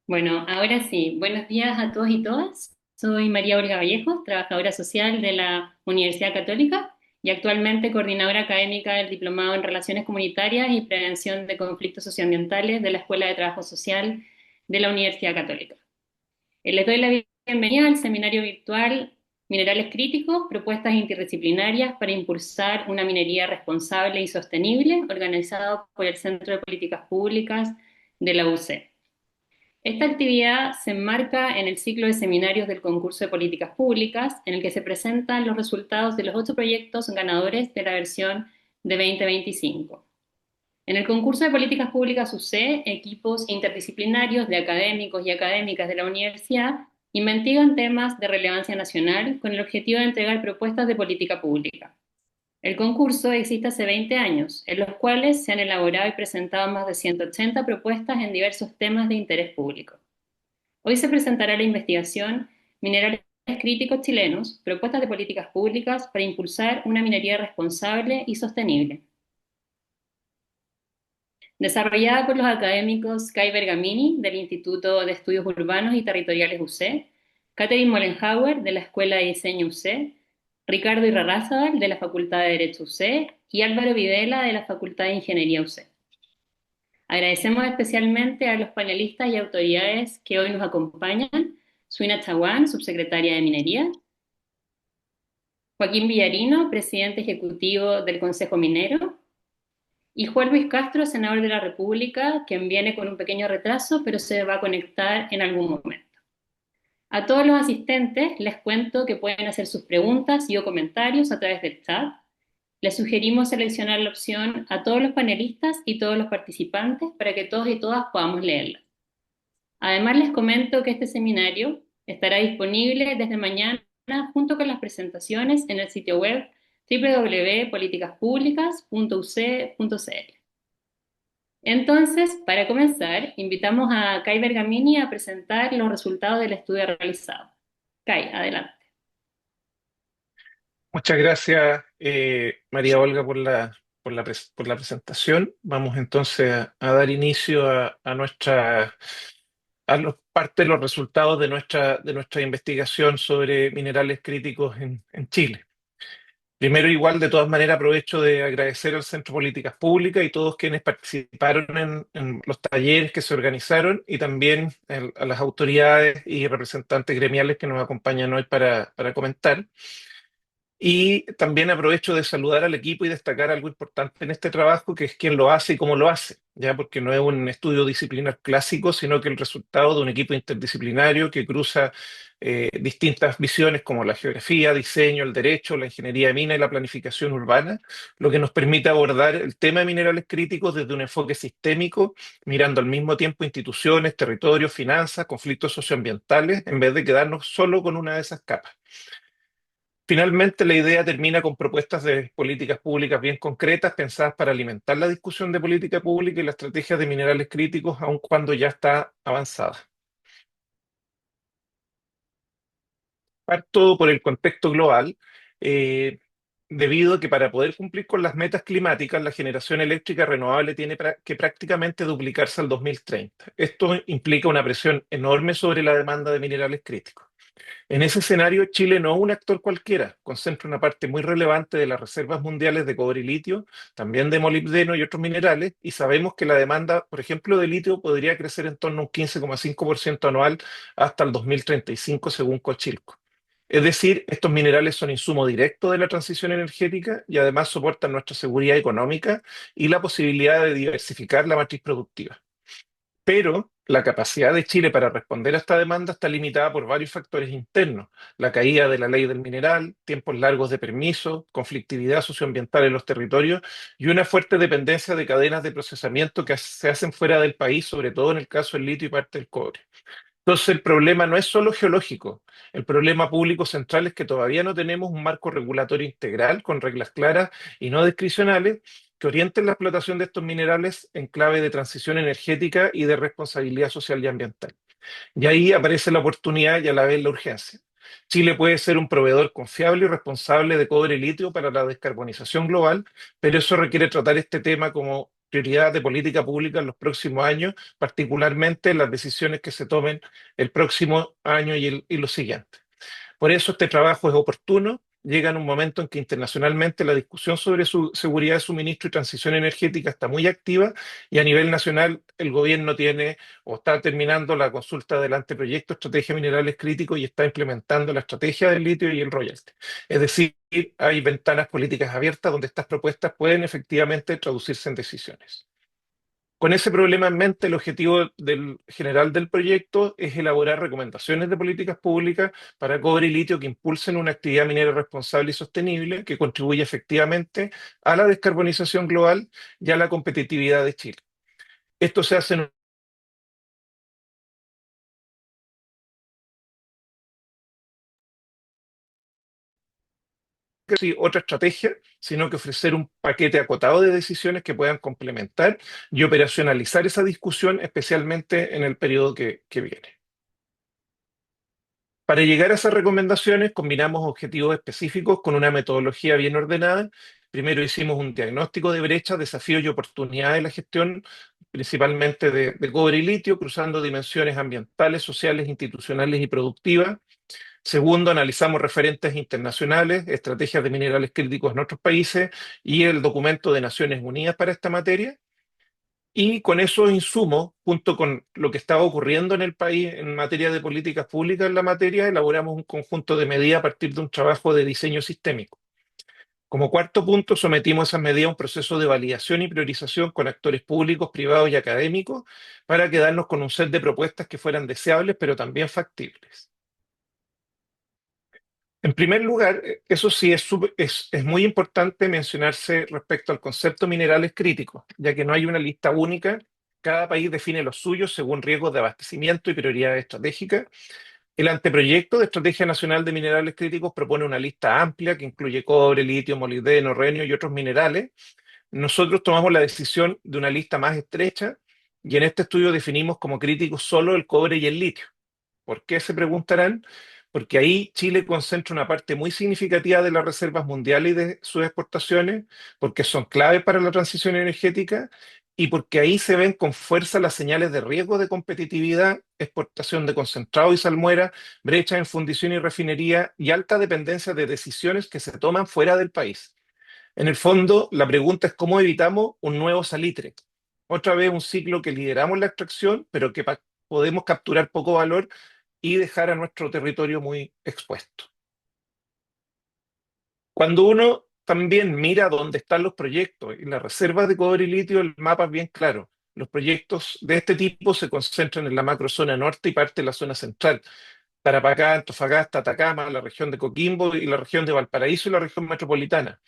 Bueno, ahora sí, buenos días a todos y todas. Soy María Olga Vallejo, trabajadora social de la Universidad Católica y actualmente coordinadora académica del Diplomado en Relaciones Comunitarias y Prevención de Conflictos Socioambientales de la Escuela de Trabajo Social de la Universidad Católica. Les doy la bienvenida al seminario virtual Minerales Críticos, propuestas interdisciplinarias para impulsar una minería responsable y sostenible, organizado por el Centro de Políticas Públicas de la UC. Esta actividad se enmarca en el ciclo de seminarios del concurso de políticas públicas, en el que se presentan los resultados de los 8 proyectos ganadores de la versión de 2025. En el concurso de políticas públicas UC, equipos interdisciplinarios de académicos y académicas de la universidad investigan temas de relevancia nacional con el objetivo de entregar propuestas de política pública. El concurso existe hace 20 años, en los cuales se han elaborado y presentado más de 180 propuestas en diversos temas de interés público. Hoy se presentará la investigación Minerales críticos chilenos, propuestas de políticas públicas para impulsar una minería responsable y sostenible. Desarrollada por los académicos Kai Bergamini del Instituto de Estudios Urbanos y Territoriales UC, Catherine Mollenhauer de la Escuela de Diseño UC, Ricardo Irarrázaval de la Facultad de Derecho UC y Álvaro Videla de la Facultad de Ingeniería UC. Agradecemos especialmente a los panelistas y autoridades que hoy nos acompañan: Suina Chaguán, subsecretaria de Minería; Joaquín Villarino, presidente ejecutivo del Consejo Minero; y Juan Luis Castro, senador de la República, quien viene con un pequeño retraso, pero se va a conectar en algún momento. A todos los asistentes les cuento que pueden hacer sus preguntas y o comentarios a través del chat. Les sugerimos seleccionar la opción a todos los panelistas y todos los participantes para que todos y todas podamos leerla. Además, les comento que este seminario estará disponible desde mañana junto con las presentaciones en el sitio web www.politicaspublicas.uc.cl. Entonces, para comenzar, invitamos a Kai Bergamini a presentar los resultados del estudio realizado. Kai, adelante. Muchas gracias, María Olga, por la presentación. Vamos entonces a dar inicio parte de los resultados de nuestra investigación sobre minerales críticos en Chile. Primero, igual, de todas maneras, aprovecho de agradecer al Centro de Políticas Públicas y todos quienes participaron en los talleres que se organizaron y también a las autoridades y representantes gremiales que nos acompañan hoy para comentar. Y también aprovecho de saludar al equipo y destacar algo importante en este trabajo, que es quién lo hace y cómo lo hace, ya porque no es un estudio disciplinar clásico, sino que el resultado de un equipo interdisciplinario que cruza distintas visiones como la geografía, diseño, el derecho, la ingeniería de mina y la planificación urbana, lo que nos permite abordar el tema de minerales críticos desde un enfoque sistémico, mirando al mismo tiempo instituciones, territorios, finanzas, conflictos socioambientales, en vez de quedarnos solo con una de esas capas. Finalmente, la idea termina con propuestas de políticas públicas bien concretas, pensadas para alimentar la discusión de política pública y la estrategia de minerales críticos, aun cuando ya está avanzada. Parto por el contexto global, eh, debido a que para poder cumplir con las metas climáticas, la generación eléctrica renovable tiene que prácticamente duplicarse al 2030. Esto implica una presión enorme sobre la demanda de minerales críticos. En ese escenario, Chile no es un actor cualquiera, concentra una parte muy relevante de las reservas mundiales de cobre y litio, también de molibdeno y otros minerales, y sabemos que la demanda, por ejemplo, de litio podría crecer en torno a un 15,5% anual hasta el 2035, según Cochilco. Es decir, estos minerales son insumo directo de la transición energética y además soportan nuestra seguridad económica y la posibilidad de diversificar la matriz productiva. Pero la capacidad de Chile para responder a esta demanda está limitada por varios factores internos: la caída de la ley del mineral, tiempos largos de permiso, conflictividad socioambiental en los territorios y una fuerte dependencia de cadenas de procesamiento que se hacen fuera del país, sobre todo en el caso del litio y parte del cobre. Entonces, el problema no es solo geológico. El problema público central es que todavía no tenemos un marco regulatorio integral con reglas claras y no discrecionales que orienten la explotación de estos minerales en clave de transición energética y de responsabilidad social y ambiental. Y ahí aparece la oportunidad y a la vez la urgencia. Chile puede ser un proveedor confiable y responsable de cobre y litio para la descarbonización global, pero eso requiere tratar este tema como prioridad de política pública en los próximos años, particularmente las decisiones que se tomen el próximo año y los siguientes. Por eso este trabajo es oportuno, llega en un momento en que internacionalmente la discusión sobre su seguridad de suministro y transición energética está muy activa y a nivel nacional el gobierno tiene o está terminando la consulta del anteproyecto Estrategia de Minerales Críticos y está implementando la estrategia del litio y el royalty. Es decir, hay ventanas políticas abiertas donde estas propuestas pueden efectivamente traducirse en decisiones. Con ese problema en mente, el objetivo general del proyecto es elaborar recomendaciones de políticas públicas para cobre y litio que impulsen una actividad minera responsable y sostenible que contribuya efectivamente a la descarbonización global y a la competitividad de Chile. Esto se hace no es otra estrategia, sino que ofrecer un paquete acotado de decisiones que puedan complementar y operacionalizar esa discusión, especialmente en el periodo que viene. Para llegar a esas recomendaciones, combinamos objetivos específicos con una metodología bien ordenada. Primero hicimos un diagnóstico de brechas, desafíos y oportunidades de la gestión, principalmente de cobre y litio, cruzando dimensiones ambientales, sociales, institucionales y productivas. Segundo, analizamos referentes internacionales, estrategias de minerales críticos en otros países y el documento de Naciones Unidas para esta materia. Y con esos insumos, junto con lo que estaba ocurriendo en el país en materia de políticas públicas en la materia, elaboramos un conjunto de medidas a partir de un trabajo de diseño sistémico. Como cuarto punto, sometimos esas medidas a un proceso de validación y priorización con actores públicos, privados y académicos para quedarnos con un set de propuestas que fueran deseables, pero también factibles. En primer lugar, eso sí es muy importante mencionarse respecto al concepto minerales críticos, ya que no hay una lista única, cada país define los suyos según riesgos de abastecimiento y prioridades estratégicas. El anteproyecto de Estrategia Nacional de Minerales Críticos propone una lista amplia que incluye cobre, litio, molibdeno, renio y otros minerales. Nosotros tomamos la decisión de una lista más estrecha y en este estudio definimos como críticos solo el cobre y el litio. ¿Por qué se preguntarán? Porque ahí Chile concentra una parte muy significativa de las reservas mundiales y de sus exportaciones, porque son claves para la transición energética y porque ahí se ven con fuerza las señales de riesgo de competitividad, exportación de concentrado y salmuera, brechas en fundición y refinería y alta dependencia de decisiones que se toman fuera del país. En el fondo, la pregunta es cómo evitamos un nuevo salitre. Otra vez un ciclo que lideramos la extracción, pero que podemos capturar poco valor y dejar a nuestro territorio muy expuesto. Cuando uno también mira dónde están los proyectos y las reservas de cobre y litio, el mapa es bien claro. Los proyectos de este tipo se concentran en la macrozona norte y parte de la zona central. Tarapacá, Antofagasta, Atacama, la región de Coquimbo y la región de Valparaíso y la región metropolitana.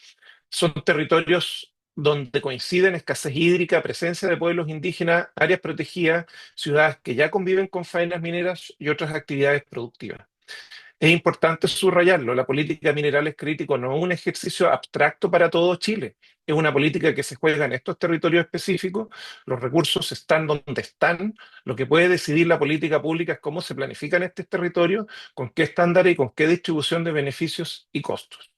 Son territorios donde coinciden escasez hídrica, presencia de pueblos indígenas, áreas protegidas, ciudades que ya conviven con faenas mineras y otras actividades productivas. Es importante subrayarlo, la política de minerales crítico no es un ejercicio abstracto para todo Chile, es una política que se juega en estos territorios específicos, los recursos están donde están, lo que puede decidir la política pública es cómo se planifican estos territorios, con qué estándares y con qué distribución de beneficios y costos.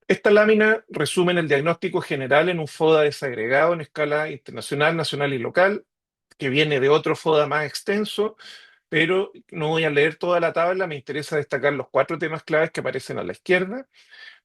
Esta lámina resume el diagnóstico general en un FODA desagregado en escala internacional, nacional y local, que viene de otro FODA más extenso, pero no voy a leer toda la tabla, me interesa destacar los cuatro temas claves que aparecen a la izquierda.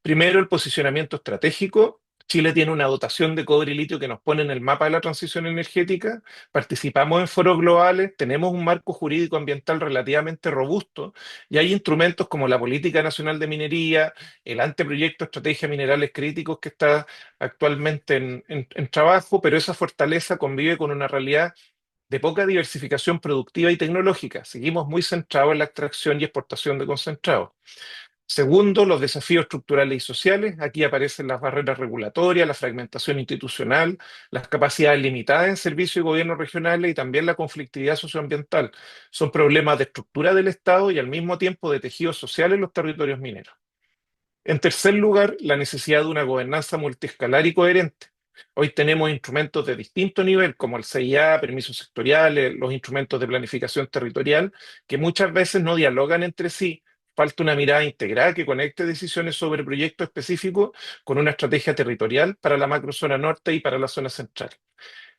Primero, el posicionamiento estratégico. Chile tiene una dotación de cobre y litio que nos pone en el mapa de la transición energética. Participamos en foros globales, tenemos un marco jurídico ambiental relativamente robusto y hay instrumentos como la Política Nacional de Minería, el anteproyecto Estrategia Minerales Críticos que está actualmente en trabajo, pero esa fortaleza convive con una realidad de poca diversificación productiva y tecnológica. Seguimos muy centrados en la extracción y exportación de concentrados. Segundo, los desafíos estructurales y sociales. Aquí aparecen las barreras regulatorias, la fragmentación institucional, las capacidades limitadas en servicios y gobiernos regionales y también la conflictividad socioambiental. Son problemas de estructura del Estado y al mismo tiempo de tejidos sociales en los territorios mineros. En tercer lugar, la necesidad de una gobernanza multiescalar y coherente. Hoy tenemos instrumentos de distinto nivel, como el CIA, permisos sectoriales, los instrumentos de planificación territorial, que muchas veces no dialogan entre sí, Falta una mirada integrada que conecte decisiones sobre proyectos específicos con una estrategia territorial para la macrozona norte y para la zona central.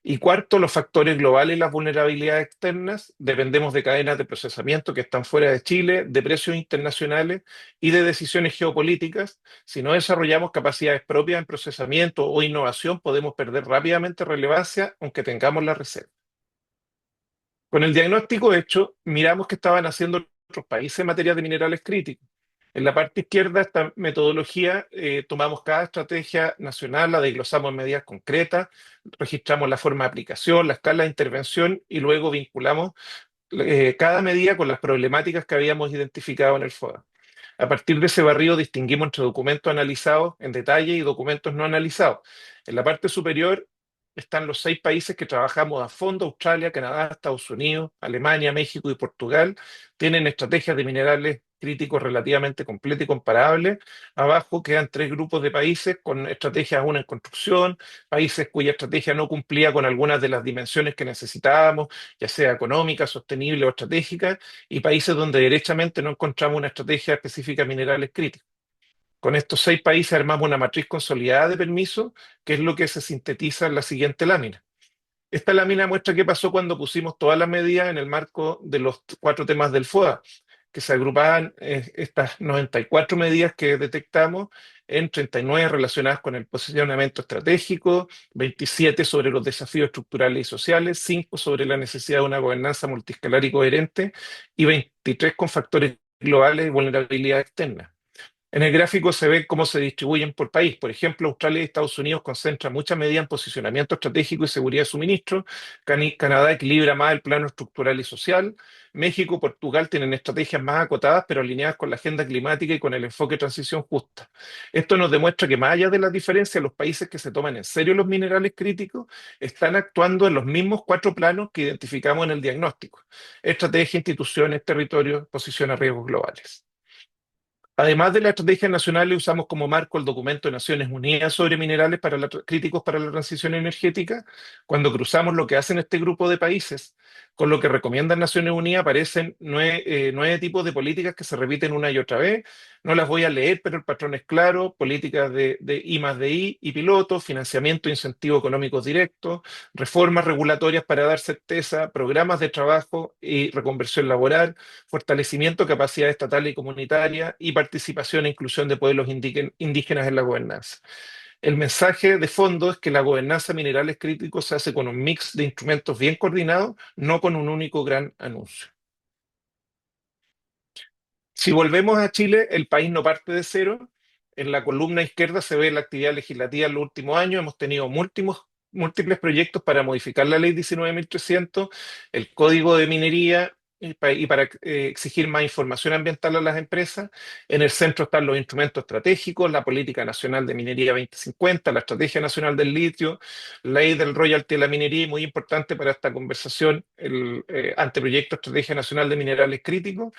Y cuarto, los factores globales y las vulnerabilidades externas. Dependemos de cadenas de procesamiento que están fuera de Chile, de precios internacionales y de decisiones geopolíticas. Si no desarrollamos capacidades propias en procesamiento o innovación, podemos perder rápidamente relevancia, aunque tengamos la reserva. Con el diagnóstico hecho, miramos qué estaban haciendo otros países en materia de minerales críticos. En la parte izquierda, esta metodología, tomamos cada estrategia nacional, la desglosamos en medidas concretas, registramos la forma de aplicación, la escala de intervención y luego vinculamos cada medida con las problemáticas que habíamos identificado en el FODA. A partir de ese barrido distinguimos entre documentos analizados en detalle y documentos no analizados. En la parte superior están los 6 países que trabajamos a fondo: Australia, Canadá, Estados Unidos, Alemania, México y Portugal. Tienen estrategias de minerales críticos relativamente completas y comparables. Abajo quedan 3 grupos de países con estrategias aún en construcción, países cuya estrategia no cumplía con algunas de las dimensiones que necesitábamos, ya sea económica, sostenible o estratégica, y países donde derechamente no encontramos una estrategia específica de minerales críticos. Con estos 6 países armamos una matriz consolidada de permisos, que es lo que se sintetiza en la siguiente lámina. Esta lámina muestra qué pasó cuando pusimos todas las medidas en el marco de los 4 temas del FODA, que se agrupaban estas 94 medidas que detectamos en 39 relacionadas con el posicionamiento estratégico, 27 sobre los desafíos estructurales y sociales, 5 sobre la necesidad de una gobernanza multiscalar y coherente y 23 con factores globales y vulnerabilidad externa. En el gráfico se ve cómo se distribuyen por país. Por ejemplo, Australia y Estados Unidos concentran muchas medidas en posicionamiento estratégico y seguridad de suministro. Canadá equilibra más el plano estructural y social. México y Portugal tienen estrategias más acotadas, pero alineadas con la agenda climática y con el enfoque de transición justa. Esto nos demuestra que, más allá de las diferencias, los países que se toman en serio los minerales críticos están actuando en los mismos 4 planos que identificamos en el diagnóstico: estrategia, instituciones, territorios, posición a riesgos globales. Además de las estrategias nacionales, usamos como marco el documento de Naciones Unidas sobre minerales críticos para la transición energética. Cuando cruzamos lo que hacen este grupo de países con lo que recomiendan Naciones Unidas, aparecen 9 tipos de políticas que se repiten una y otra vez. No las voy a leer, pero el patrón es claro: políticas de I+D+I y pilotos, financiamiento e incentivos económicos directos, reformas regulatorias para dar certeza, programas de trabajo y reconversión laboral, fortalecimiento de capacidad estatal y comunitaria y participación e inclusión de pueblos indígenas en la gobernanza. El mensaje de fondo es que la gobernanza de minerales críticos se hace con un mix de instrumentos bien coordinados, no con un único gran anuncio. Si volvemos a Chile, el país no parte de cero. En la columna izquierda se ve la actividad legislativa en los últimos años. Hemos tenido múltiples proyectos para modificar la ley 19.300, el código de minería y para exigir más información ambiental a las empresas. En el centro están los instrumentos estratégicos: la Política Nacional de Minería 2050, la Estrategia Nacional del Litio, la ley del royalty de la minería, y muy importante para esta conversación, el anteproyecto Estrategia Nacional de Minerales Críticos.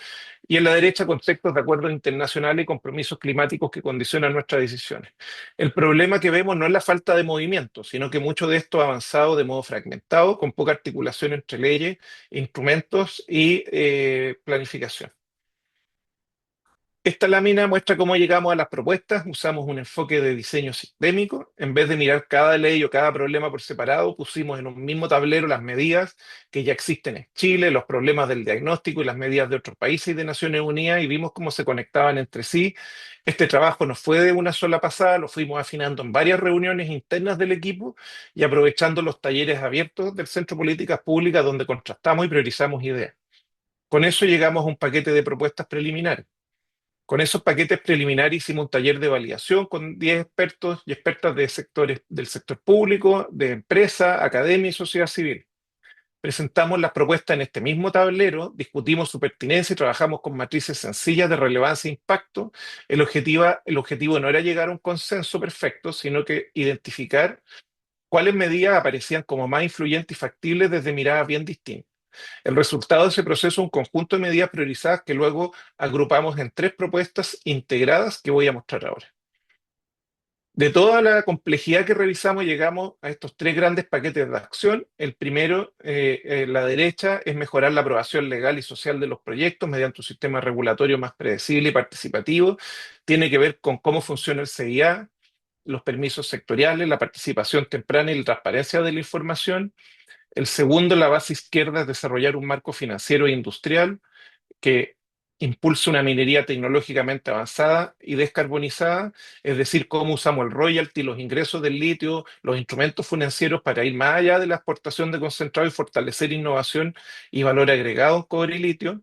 Y en la derecha, conceptos de acuerdos internacionales y compromisos climáticos que condicionan nuestras decisiones. El problema que vemos no es la falta de movimiento, sino que mucho de esto ha avanzado de modo fragmentado, con poca articulación entre leyes, instrumentos y planificación. Esta lámina muestra cómo llegamos a las propuestas. Usamos un enfoque de diseño sistémico. En vez de mirar cada ley o cada problema por separado, pusimos en un mismo tablero las medidas que ya existen en Chile, los problemas del diagnóstico y las medidas de otros países y de Naciones Unidas, y vimos cómo se conectaban entre sí. Este trabajo no fue de una sola pasada, lo fuimos afinando en varias reuniones internas del equipo y aprovechando los talleres abiertos del Centro de Políticas Públicas, donde contrastamos y priorizamos ideas. Con eso llegamos a un paquete de propuestas preliminares. Con esos paquetes preliminares hicimos un taller de validación con 10 expertos y expertas de sectores, del sector público, de empresa, academia y sociedad civil. Presentamos las propuestas en este mismo tablero, discutimos su pertinencia y trabajamos con matrices sencillas de relevancia e impacto. El objetivo no era llegar a un consenso perfecto, sino que identificar cuáles medidas aparecían como más influyentes y factibles desde miradas bien distintas. El resultado de ese proceso es un conjunto de medidas priorizadas que luego agrupamos en 3 propuestas integradas que voy a mostrar ahora. De toda la complejidad que revisamos, llegamos a estos tres grandes paquetes de acción. El primero, la derecha, es mejorar la aprobación legal y social de los proyectos mediante un sistema regulatorio más predecible y participativo. Tiene que ver con cómo funciona el CIA, los permisos sectoriales, la participación temprana y la transparencia de la información. El segundo, la base izquierda, es desarrollar un marco financiero e industrial que impulse una minería tecnológicamente avanzada y descarbonizada, es decir, cómo usamos el royalty, los ingresos del litio, los instrumentos financieros para ir más allá de la exportación de concentrado y fortalecer innovación y valor agregado en cobre y litio.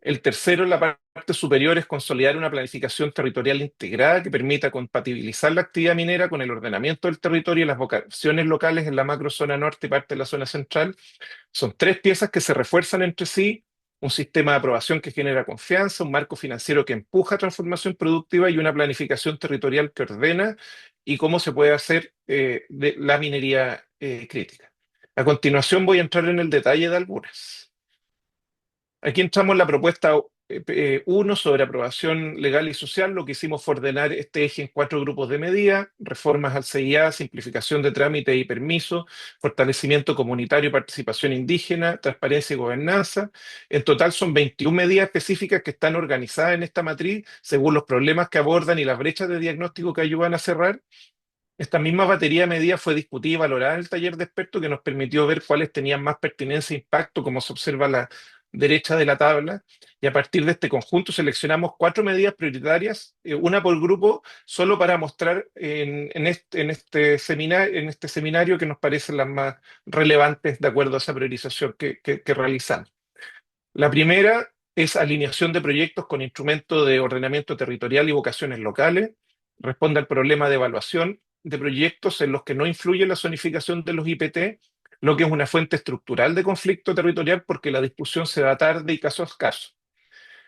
El tercero, en la parte superior, es consolidar una planificación territorial integrada que permita compatibilizar la actividad minera con el ordenamiento del territorio y las vocaciones locales en la macrozona norte y parte de la zona central. Son tres piezas que se refuerzan entre sí: un sistema de aprobación que genera confianza, un marco financiero que empuja transformación productiva y una planificación territorial que ordena y cómo se puede hacer de la minería crítica. A continuación voy a entrar en el detalle de algunas. Aquí entramos en la propuesta 1 sobre aprobación legal y social. Lo que hicimos fue ordenar este eje en cuatro grupos de medidas: reformas al CIA, simplificación de trámites y permisos, fortalecimiento comunitario y participación indígena, transparencia y gobernanza. En total son 21 medidas específicas que están organizadas en esta matriz según los problemas que abordan y las brechas de diagnóstico que ayudan a cerrar. Esta misma batería de medidas fue discutida y valorada en el taller de expertos, que nos permitió ver cuáles tenían más pertinencia e impacto, como se observa a la derecha de la tabla. Y a partir de este conjunto seleccionamos cuatro medidas prioritarias, una por grupo, solo para mostrar en este seminario que nos parecen las más relevantes de acuerdo a esa priorización que realizamos. La primera es alineación de proyectos con instrumentos de ordenamiento territorial y vocaciones locales. Responde al problema de evaluación de proyectos en los que no influye la zonificación de los IPT, lo que es una fuente estructural de conflicto territorial porque la discusión se da tarde y caso a caso.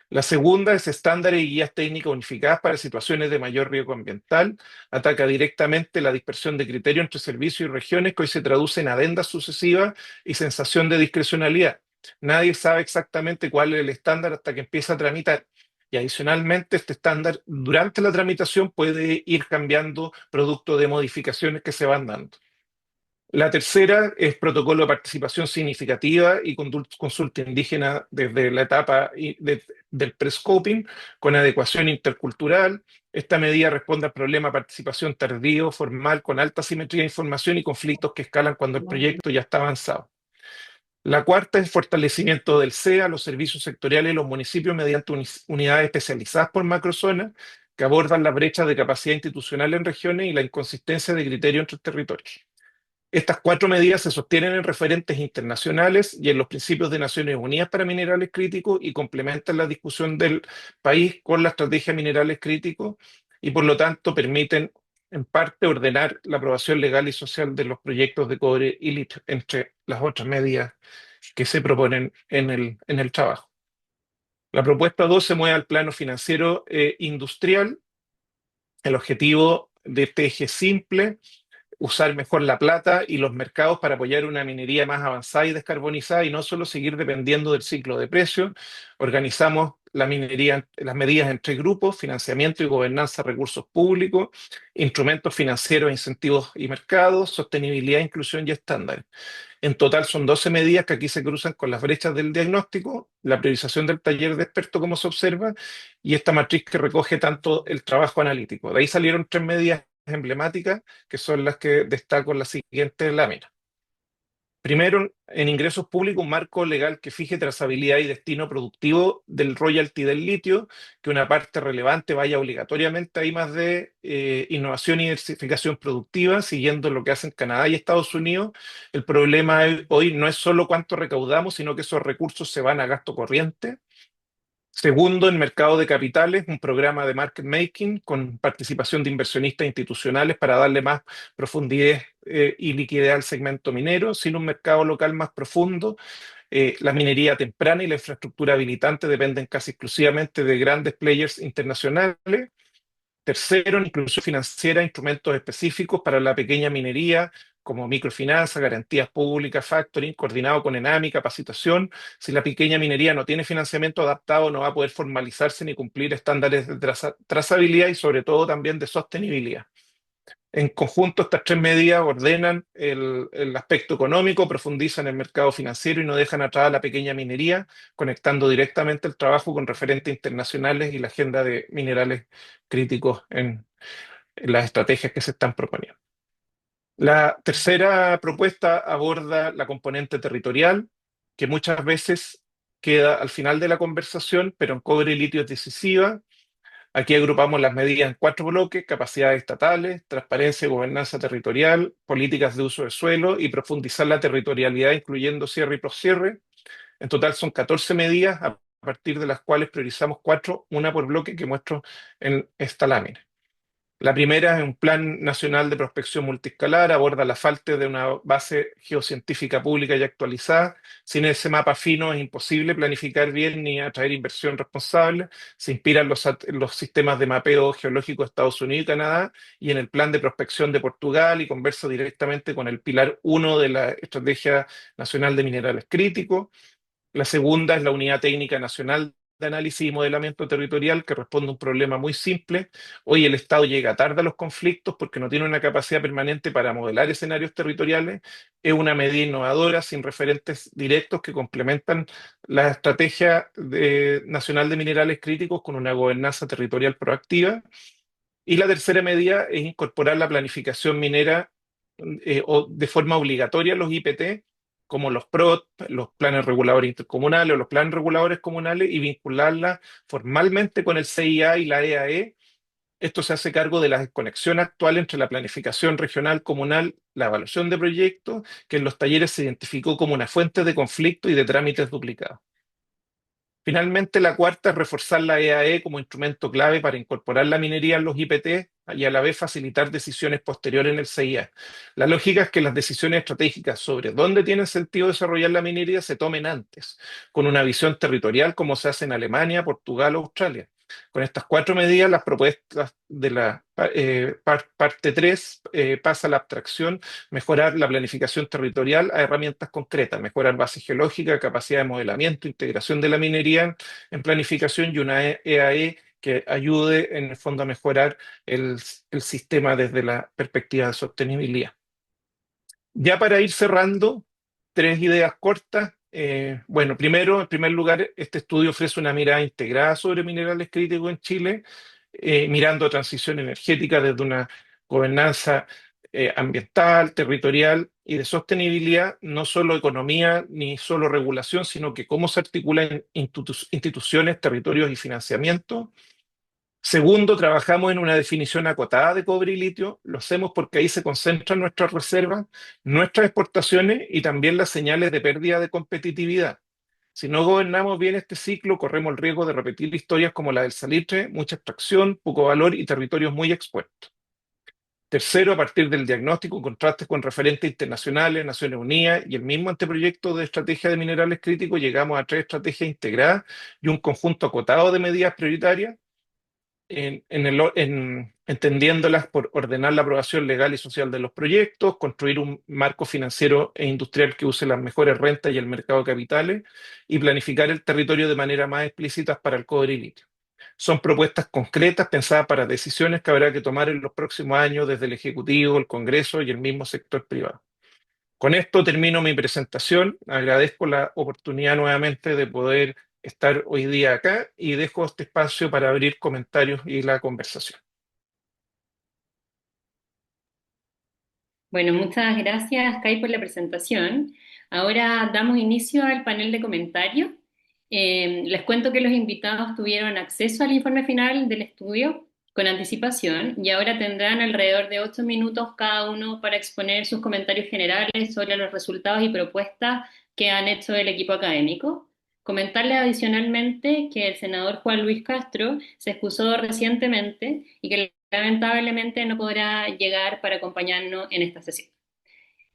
La segunda es estándares y guías técnicas unificadas para situaciones de mayor riesgo ambiental. Ataca directamente la dispersión de criterios entre servicios y regiones, que hoy se traduce en adendas sucesivas y sensación de discrecionalidad. Nadie sabe exactamente cuál es el estándar hasta que empieza a tramitar. Y adicionalmente, este estándar durante la tramitación puede ir cambiando producto de modificaciones que se van dando. La tercera es protocolo de participación significativa y consulta indígena desde la etapa del prescoping con adecuación intercultural. Esta medida responde al problema de participación tardío, formal, con alta simetría de información y conflictos que escalan cuando el proyecto ya está avanzado. La cuarta es fortalecimiento del CEA, los servicios sectoriales y los municipios mediante unidades especializadas por macrozonas que abordan las brechas de capacidad institucional en regiones y la inconsistencia de criterios entre territorios. Estas cuatro medidas se sostienen en referentes internacionales y en los principios de Naciones Unidas para minerales críticos y complementan la discusión del país con la estrategia de minerales críticos y por lo tanto permiten en parte ordenar la aprobación legal y social de los proyectos de cobre y litio, entre las otras medidas que se proponen en el trabajo. La propuesta 2 se mueve al plano financiero industrial. El objetivo de este eje es simple: usar mejor la plata y los mercados para apoyar una minería más avanzada y descarbonizada y no solo seguir dependiendo del ciclo de precios. Organizamos la minería, las medidas en tres grupos: financiamiento y gobernanza de recursos públicos, instrumentos financieros, incentivos y mercados, sostenibilidad, inclusión y estándares. En total son 12 medidas que aquí se cruzan con las brechas del diagnóstico, la priorización del taller de expertos como se observa, y esta matriz que recoge tanto el trabajo analítico. De ahí salieron tres medidas emblemáticas que son las que destaco en la siguiente lámina. Primero, en ingresos públicos, un marco legal que fije trazabilidad y destino productivo del royalty del litio, que una parte relevante vaya obligatoriamente a I+D, innovación y diversificación productiva, siguiendo lo que hacen Canadá y Estados Unidos. El problema hoy no es solo cuánto recaudamos, sino que esos recursos se van a gasto corriente. Segundo, en mercado de capitales, un programa de market making con participación de inversionistas institucionales para darle más profundidad y liquidez al segmento minero. Sin un mercado local más profundo, la minería temprana y la infraestructura habilitante dependen casi exclusivamente de grandes players internacionales. Tercero, en inclusión financiera, instrumentos específicos para la pequeña minería, como microfinanzas, garantías públicas, factoring, coordinado con ENAMI, capacitación. Si la pequeña minería no tiene financiamiento adaptado, no va a poder formalizarse ni cumplir estándares de trazabilidad y sobre todo también de sostenibilidad. En conjunto, estas tres medidas ordenan el aspecto económico, profundizan el mercado financiero y no dejan atrás a la pequeña minería, conectando directamente el trabajo con referentes internacionales y la agenda de minerales críticos en las estrategias que se están proponiendo. La tercera propuesta aborda la componente territorial, que muchas veces queda al final de la conversación, pero en cobre y litio es decisiva. Aquí agrupamos las medidas en cuatro bloques: capacidades estatales, transparencia y gobernanza territorial, políticas de uso del suelo y profundizar la territorialidad, incluyendo cierre y poscierre. En total son 14 medidas, a partir de las cuales priorizamos cuatro, una por bloque, que muestro en esta lámina. La primera es un plan nacional de prospección multiescalar, aborda la falta de una base geocientífica pública y actualizada. Sin ese mapa fino es imposible planificar bien ni atraer inversión responsable. Se inspiran los sistemas de mapeo geológico de Estados Unidos y Canadá y en el plan de prospección de Portugal, y conversa directamente con el pilar uno de la Estrategia Nacional de Minerales Críticos. La segunda es la Unidad Técnica Nacional de Análisis y Modelamiento Territorial, que responde a un problema muy simple. Hoy el Estado llega tarde a los conflictos porque no tiene una capacidad permanente para modelar escenarios territoriales. Es una medida innovadora, sin referentes directos, que complementan la Nacional de Minerales Críticos con una gobernanza territorial proactiva. Y la tercera medida es incorporar la planificación minera o de forma obligatoria a los IPT, como los PROT, los planes reguladores intercomunales o los planes reguladores comunales, y vincularla formalmente con el CIA y la EAE. Esto se hace cargo de la desconexión actual entre la planificación regional, comunal, la evaluación de proyectos, que en los talleres se identificó como una fuente de conflicto y de trámites duplicados. Finalmente, la cuarta es reforzar la EAE como instrumento clave para incorporar la minería en los IPT y a la vez facilitar decisiones posteriores en el CIA. La lógica es que las decisiones estratégicas sobre dónde tiene sentido desarrollar la minería se tomen antes, con una visión territorial como se hace en Alemania, Portugal o Australia. Con estas cuatro medidas, las propuestas de la parte 3 pasa a la abstracción: mejorar la planificación territorial a herramientas concretas, mejorar base geológica, capacidad de modelamiento, integración de la minería en planificación y una EAE que ayude en el fondo a mejorar el sistema desde la perspectiva de sostenibilidad. Ya para ir cerrando, tres ideas cortas. Bueno, primero, en primer lugar, este estudio ofrece una mirada integrada sobre minerales críticos en Chile, mirando transición energética desde una gobernanza ambiental, territorial y de sostenibilidad, no solo economía ni solo regulación, sino que cómo se articulan instituciones, territorios y financiamiento. Segundo, trabajamos en una definición acotada de cobre y litio. Lo hacemos porque ahí se concentran nuestras reservas, nuestras exportaciones y también las señales de pérdida de competitividad. Si no gobernamos bien este ciclo, corremos el riesgo de repetir historias como la del salitre: mucha extracción, poco valor y territorios muy expuestos. Tercero, a partir del diagnóstico, contrastes con referentes internacionales, Naciones Unidas y el mismo anteproyecto de estrategia de minerales críticos, llegamos a tres estrategias integradas y un conjunto acotado de medidas prioritarias, entendiéndolas por ordenar la aprobación legal y social de los proyectos, construir un marco financiero e industrial que use las mejores rentas y el mercado de capitales, y planificar el territorio de manera más explícita para el cobre y litio. Son propuestas concretas pensadas para decisiones que habrá que tomar en los próximos años desde el Ejecutivo, el Congreso y el mismo sector privado. Con esto termino mi presentación. Agradezco la oportunidad nuevamente de poder estar hoy día acá y dejo este espacio para abrir comentarios y la conversación. Bueno, muchas gracias, Kai, por la presentación. Ahora damos inicio al panel de comentarios. Les cuento que los invitados tuvieron acceso al informe final del estudio con anticipación y ahora tendrán alrededor de 8 minutos cada uno para exponer sus comentarios generales sobre los resultados y propuestas que han hecho el equipo académico. Comentarles adicionalmente que el senador Juan Luis Castro se excusó recientemente y que lamentablemente no podrá llegar para acompañarnos en esta sesión.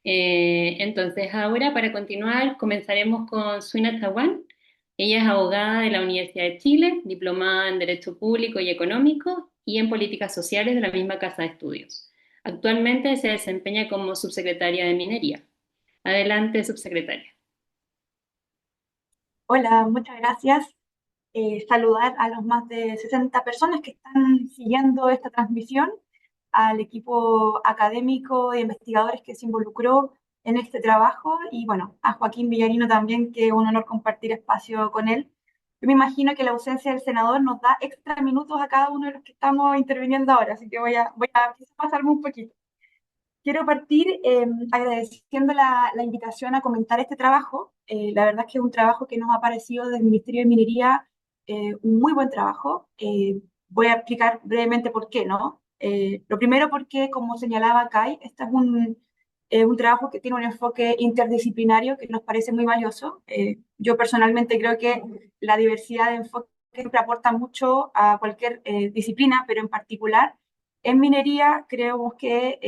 Entonces, ahora para continuar, comenzaremos con Suina Tawan. Ella es abogada de la Universidad de Chile, diplomada en Derecho Público y Económico y en Políticas Sociales de la misma casa de estudios. Actualmente se desempeña como subsecretaria de Minería. Adelante, subsecretaria. Hola, muchas gracias. Saludar a los más de 60 personas que están siguiendo esta transmisión. al equipo académico de investigadores que se involucró en este trabajo y bueno, a Joaquín Villarino también, que es un honor compartir espacio con él. Yo me imagino que la ausencia del senador nos da extra minutos a cada uno de los que estamos interviniendo ahora, así que voy a quizás pasarme un poquito. Quiero partir agradeciendo la invitación a comentar este trabajo. La verdad es que es un trabajo que nos ha parecido del Ministerio de Minería un muy buen trabajo. Voy a explicar brevemente por qué, ¿no? Lo primero porque, como señalaba Kai, este es un trabajo que tiene un enfoque interdisciplinario que nos parece muy valioso. Yo personalmente creo que la diversidad de enfoques siempre aporta mucho a cualquier disciplina, pero en particular en minería, creemos que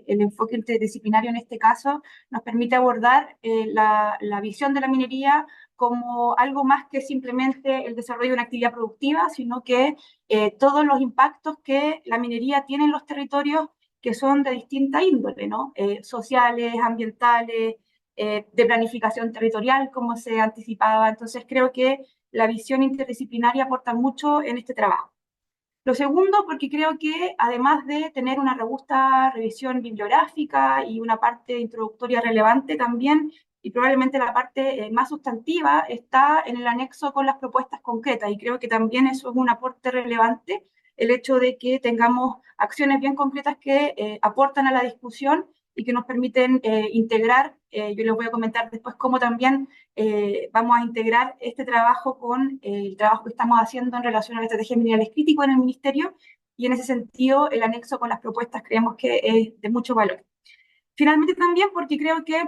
el enfoque interdisciplinario en este caso nos permite abordar la visión de la minería como algo más que simplemente el desarrollo de una actividad productiva, sino que todos los impactos que la minería tiene en los territorios que son de distinta índole, ¿no? Sociales, ambientales, de planificación territorial, como se anticipaba. Entonces, creo que la visión interdisciplinaria aporta mucho en este trabajo. Lo segundo, porque creo que además de tener una robusta revisión bibliográfica y una parte introductoria relevante también, y probablemente la parte más sustantiva, está en el anexo con las propuestas concretas. Y creo que también eso es un aporte relevante, el hecho de que tengamos acciones bien concretas que aportan a la discusión y que nos permiten integrar, yo les voy a comentar después cómo también vamos a integrar este trabajo con el trabajo que estamos haciendo en relación a la estrategia de minerales críticos en el Ministerio y en ese sentido el anexo con las propuestas creemos que es de mucho valor. Finalmente también porque creo que,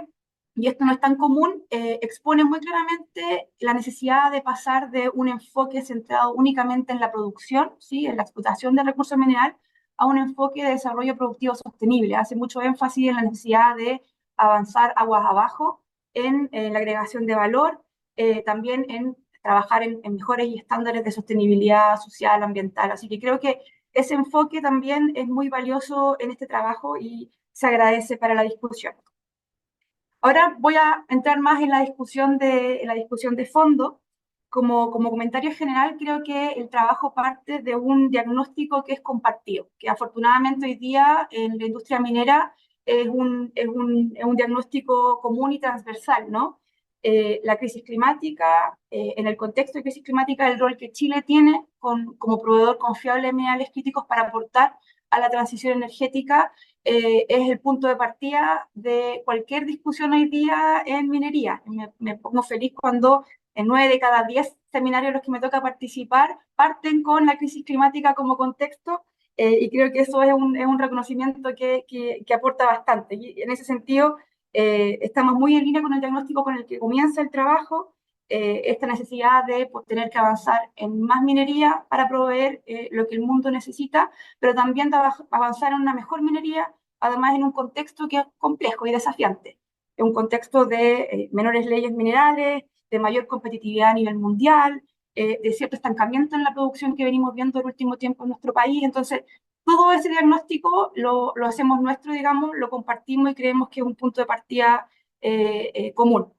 y esto no es tan común, expone muy claramente la necesidad de pasar de un enfoque centrado únicamente en la producción, ¿sí? En la explotación del recurso mineral, a un enfoque de desarrollo productivo sostenible. Hace mucho énfasis en la necesidad de avanzar aguas abajo en la agregación de valor, también en trabajar en mejores y estándares de sostenibilidad social, ambiental. Así que creo que ese enfoque también es muy valioso en este trabajo y se agradece para la discusión. Ahora voy a entrar más en la discusión de fondo. Como comentario general, creo que el trabajo parte de un diagnóstico que es compartido, que afortunadamente hoy día en la industria minera es un diagnóstico común y transversal, ¿no? La crisis climática, en el contexto de crisis climática, el rol que Chile tiene como proveedor confiable de minerales críticos para aportar a la transición energética es el punto de partida de cualquier discusión hoy día en minería. Me pongo feliz cuando en 9 de cada 10 seminarios en los que me toca participar parten con la crisis climática como contexto y creo que eso es un reconocimiento que aporta bastante. Y en ese sentido, estamos muy en línea con el diagnóstico con el que comienza el trabajo, esta necesidad de pues, tener que avanzar en más minería para proveer lo que el mundo necesita, pero también de avanzar en una mejor minería, además en un contexto que es complejo y desafiante, en un contexto de menores leyes minerales, de mayor competitividad a nivel mundial, de cierto estancamiento en la producción que venimos viendo el último tiempo en nuestro país. Entonces, todo ese diagnóstico lo hacemos nuestro, digamos, lo compartimos y creemos que es un punto de partida común.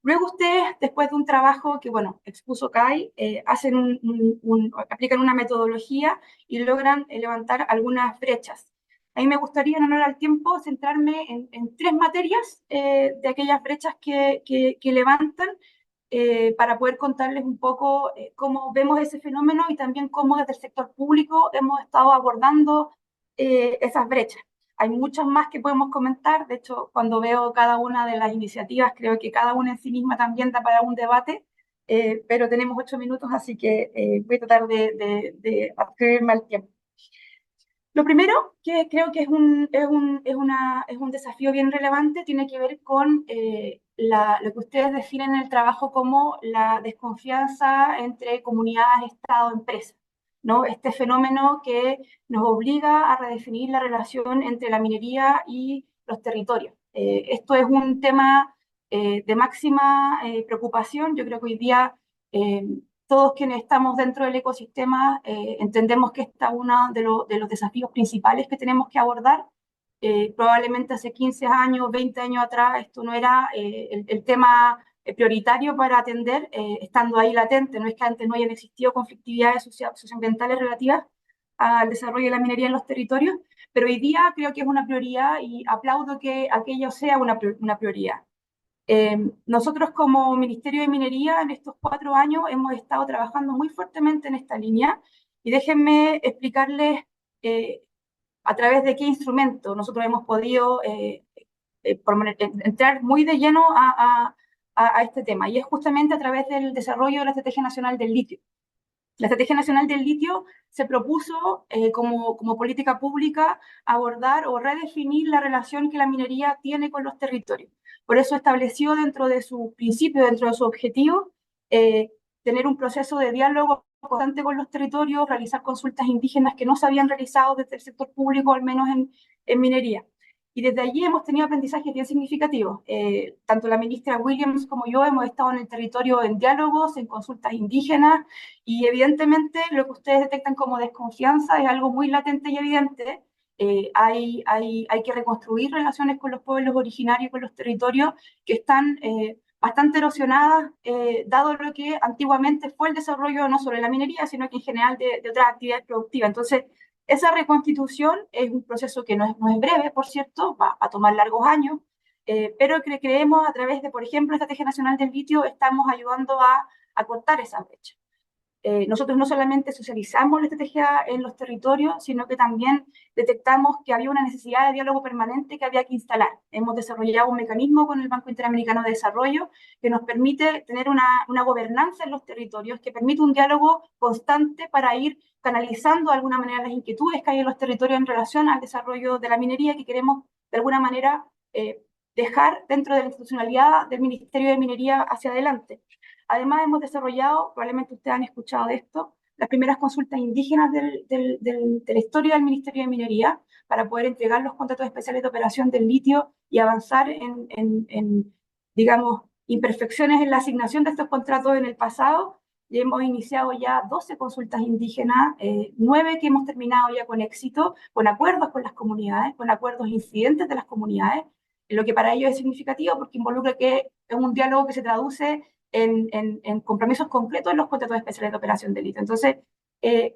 Luego ustedes, después de un trabajo que, bueno, expuso Kai, hacen aplican una metodología y logran levantar algunas brechas. A mí me gustaría, en honor al tiempo, centrarme en 3 materias de aquellas brechas que levantan para poder contarles un poco cómo vemos ese fenómeno y también cómo desde el sector público hemos estado abordando esas brechas. Hay muchas más que podemos comentar, de hecho, cuando veo cada una de las iniciativas, creo que cada una en sí misma también da para un debate, pero tenemos 8 minutos, así que voy a tratar de adscribirme al tiempo. Lo primero, que creo que es un desafío bien relevante, tiene que ver con lo que ustedes definen en el trabajo como la desconfianza entre comunidades, Estado, empresas, ¿no? Este fenómeno que nos obliga a redefinir la relación entre la minería y los territorios. Esto es un tema de máxima preocupación. Yo creo que hoy día eh, todos quienes estamos dentro del ecosistema entendemos que esta es uno de los desafíos principales que tenemos que abordar. Probablemente hace 15 años, 20 años atrás, esto no era el tema prioritario para atender, estando ahí latente. No es que antes no hayan existido conflictividades socioambientales relativas al desarrollo de la minería en los territorios, pero hoy día creo que es una prioridad y aplaudo que aquello sea una prioridad. Nosotros como Ministerio de Minería en estos 4 años hemos estado trabajando muy fuertemente en esta línea y déjenme explicarles a través de qué instrumento nosotros hemos podido entrar muy de lleno a este tema, y es justamente a través del desarrollo de la Estrategia Nacional del Litio. La Estrategia Nacional del Litio se propuso como política pública abordar o redefinir la relación que la minería tiene con los territorios. Por eso estableció dentro de su principio, dentro de su objetivo, tener un proceso de diálogo constante con los territorios, realizar consultas indígenas que no se habían realizado desde el sector público, al menos en minería. Y desde allí hemos tenido aprendizajes bien significativos. Tanto la ministra Williams como yo hemos estado en el territorio en diálogos, en consultas indígenas, y evidentemente lo que ustedes detectan como desconfianza es algo muy latente y evidente. Hay que reconstruir relaciones con los pueblos originarios, con los territorios que están bastante erosionadas, dado lo que antiguamente fue el desarrollo no solo de la minería, sino que en general de otras actividades productivas. Entonces, esa reconstitución es un proceso que no es breve, por cierto, va a tomar largos años, pero creemos a través de, por ejemplo, la Estrategia Nacional del Litio, estamos ayudando a cortar esa brecha. Nosotros no solamente socializamos la estrategia en los territorios, sino que también detectamos que había una necesidad de diálogo permanente que había que instalar. Hemos desarrollado un mecanismo con el Banco Interamericano de Desarrollo que nos permite tener una gobernanza en los territorios, que permite un diálogo constante para ir canalizando de alguna manera las inquietudes que hay en los territorios en relación al desarrollo de la minería, que queremos de alguna manera dejar dentro de la institucionalidad del Ministerio de Minería hacia adelante. Además, hemos desarrollado, probablemente ustedes han escuchado de esto, las primeras consultas indígenas de la historia del Ministerio de Minería para poder entregar los contratos especiales de operación del litio y avanzar digamos, imperfecciones en la asignación de estos contratos en el pasado. Y hemos iniciado ya 12 consultas indígenas, 9 que hemos terminado ya con éxito, con acuerdos con las comunidades, con acuerdos incidentes de las comunidades, lo que para ellos es significativo porque involucra que es un diálogo que se traduce en compromisos concretos en los contratos especiales de operación de litio. Entonces,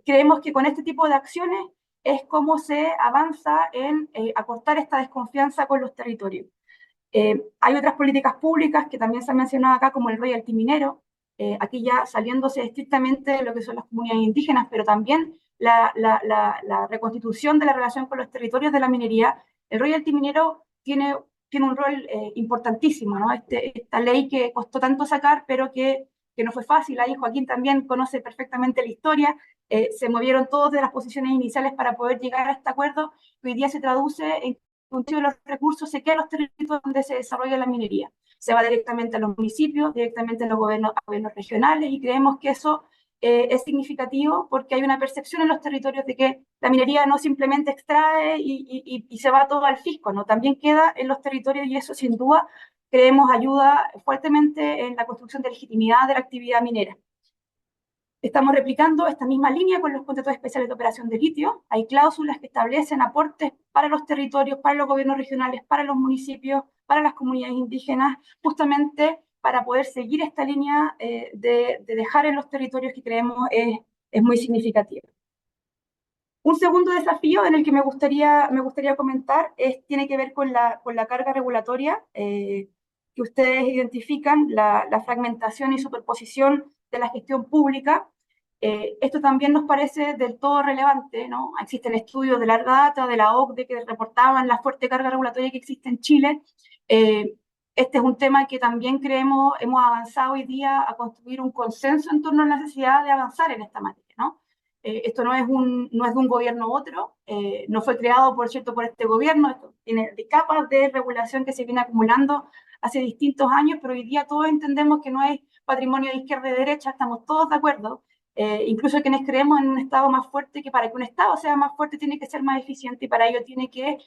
creemos que con este tipo de acciones es como se avanza en acortar esta desconfianza con los territorios. Hay otras políticas públicas que también se han mencionado acá, como el royalty minero, aquí ya saliéndose estrictamente de lo que son las comunidades indígenas, pero también la reconstitución de la relación con los territorios de la minería. El royalty minero tiene un rol importantísimo, ¿no? Esta ley que costó tanto sacar, pero que no fue fácil. Ahí Joaquín también conoce perfectamente la historia. Se movieron todos de las posiciones iniciales para poder llegar a este acuerdo, que hoy día se traduce en que de los recursos se quedan los territorios donde se desarrolla la minería. Se va directamente a los municipios, directamente a los gobiernos regionales, y creemos que eso es significativo porque hay una percepción en los territorios de que la minería no simplemente extrae y se va todo al fisco, ¿no? También queda en los territorios, y eso sin duda creemos ayuda fuertemente en la construcción de legitimidad de la actividad minera. Estamos replicando esta misma línea con los contratos especiales de operación de litio. Hay cláusulas que establecen aportes para los territorios, para los gobiernos regionales, para los municipios, para las comunidades indígenas, justamente para poder seguir esta línea de dejar en los territorios que creemos es muy significativa. Un segundo desafío en el que me gustaría comentar tiene que ver con la carga regulatoria que ustedes identifican, la fragmentación y superposición de la gestión pública. Esto también nos parece del todo relevante, ¿no? Existen estudios de larga data de la OCDE que reportaban la fuerte carga regulatoria que existe en Chile. Este es un tema que también creemos hemos avanzado hoy día a construir un consenso en torno a la necesidad de avanzar en esta materia, ¿no? Esto no es de un gobierno u otro, no fue creado, por cierto, por este gobierno, esto tiene capas de regulación que se viene acumulando hace distintos años, pero hoy día todos entendemos que no es patrimonio de izquierda y derecha, estamos todos de acuerdo, incluso quienes creemos en un Estado más fuerte, que para que un Estado sea más fuerte tiene que ser más eficiente y para ello tiene que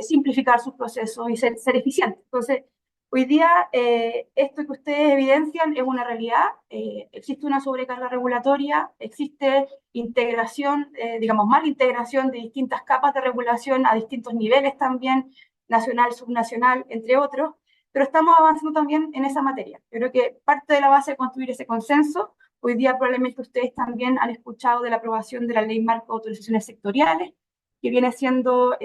simplificar sus procesos y ser eficiente. Entonces, hoy día esto que ustedes evidencian es una realidad, existe una sobrecarga regulatoria, existe integración, digamos, mala integración de distintas capas de regulación a distintos niveles también, nacional, subnacional, entre otros, pero estamos avanzando también en esa materia. Yo creo que parte de la base de construir ese consenso Hoy día probablemente ustedes también han escuchado de la aprobación de la Ley Marco de Autorizaciones Sectoriales, que viene siendo,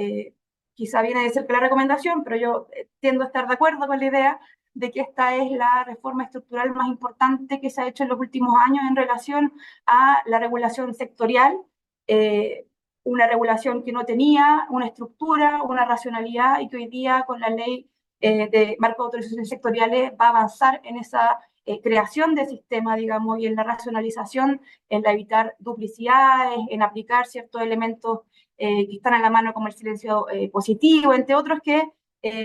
quizá viene de cerca la recomendación, pero yo tiendo a estar de acuerdo con la idea de que esta es la reforma estructural más importante que se ha hecho en los últimos años en relación a la regulación sectorial, una regulación que no tenía una estructura, una racionalidad, y que hoy día con la ley de marco de autorizaciones sectoriales va a avanzar en esa creación de sistema, digamos, y en la racionalización, en la evitar duplicidades, en aplicar ciertos elementos que están a la mano como el silencio positivo, entre otros que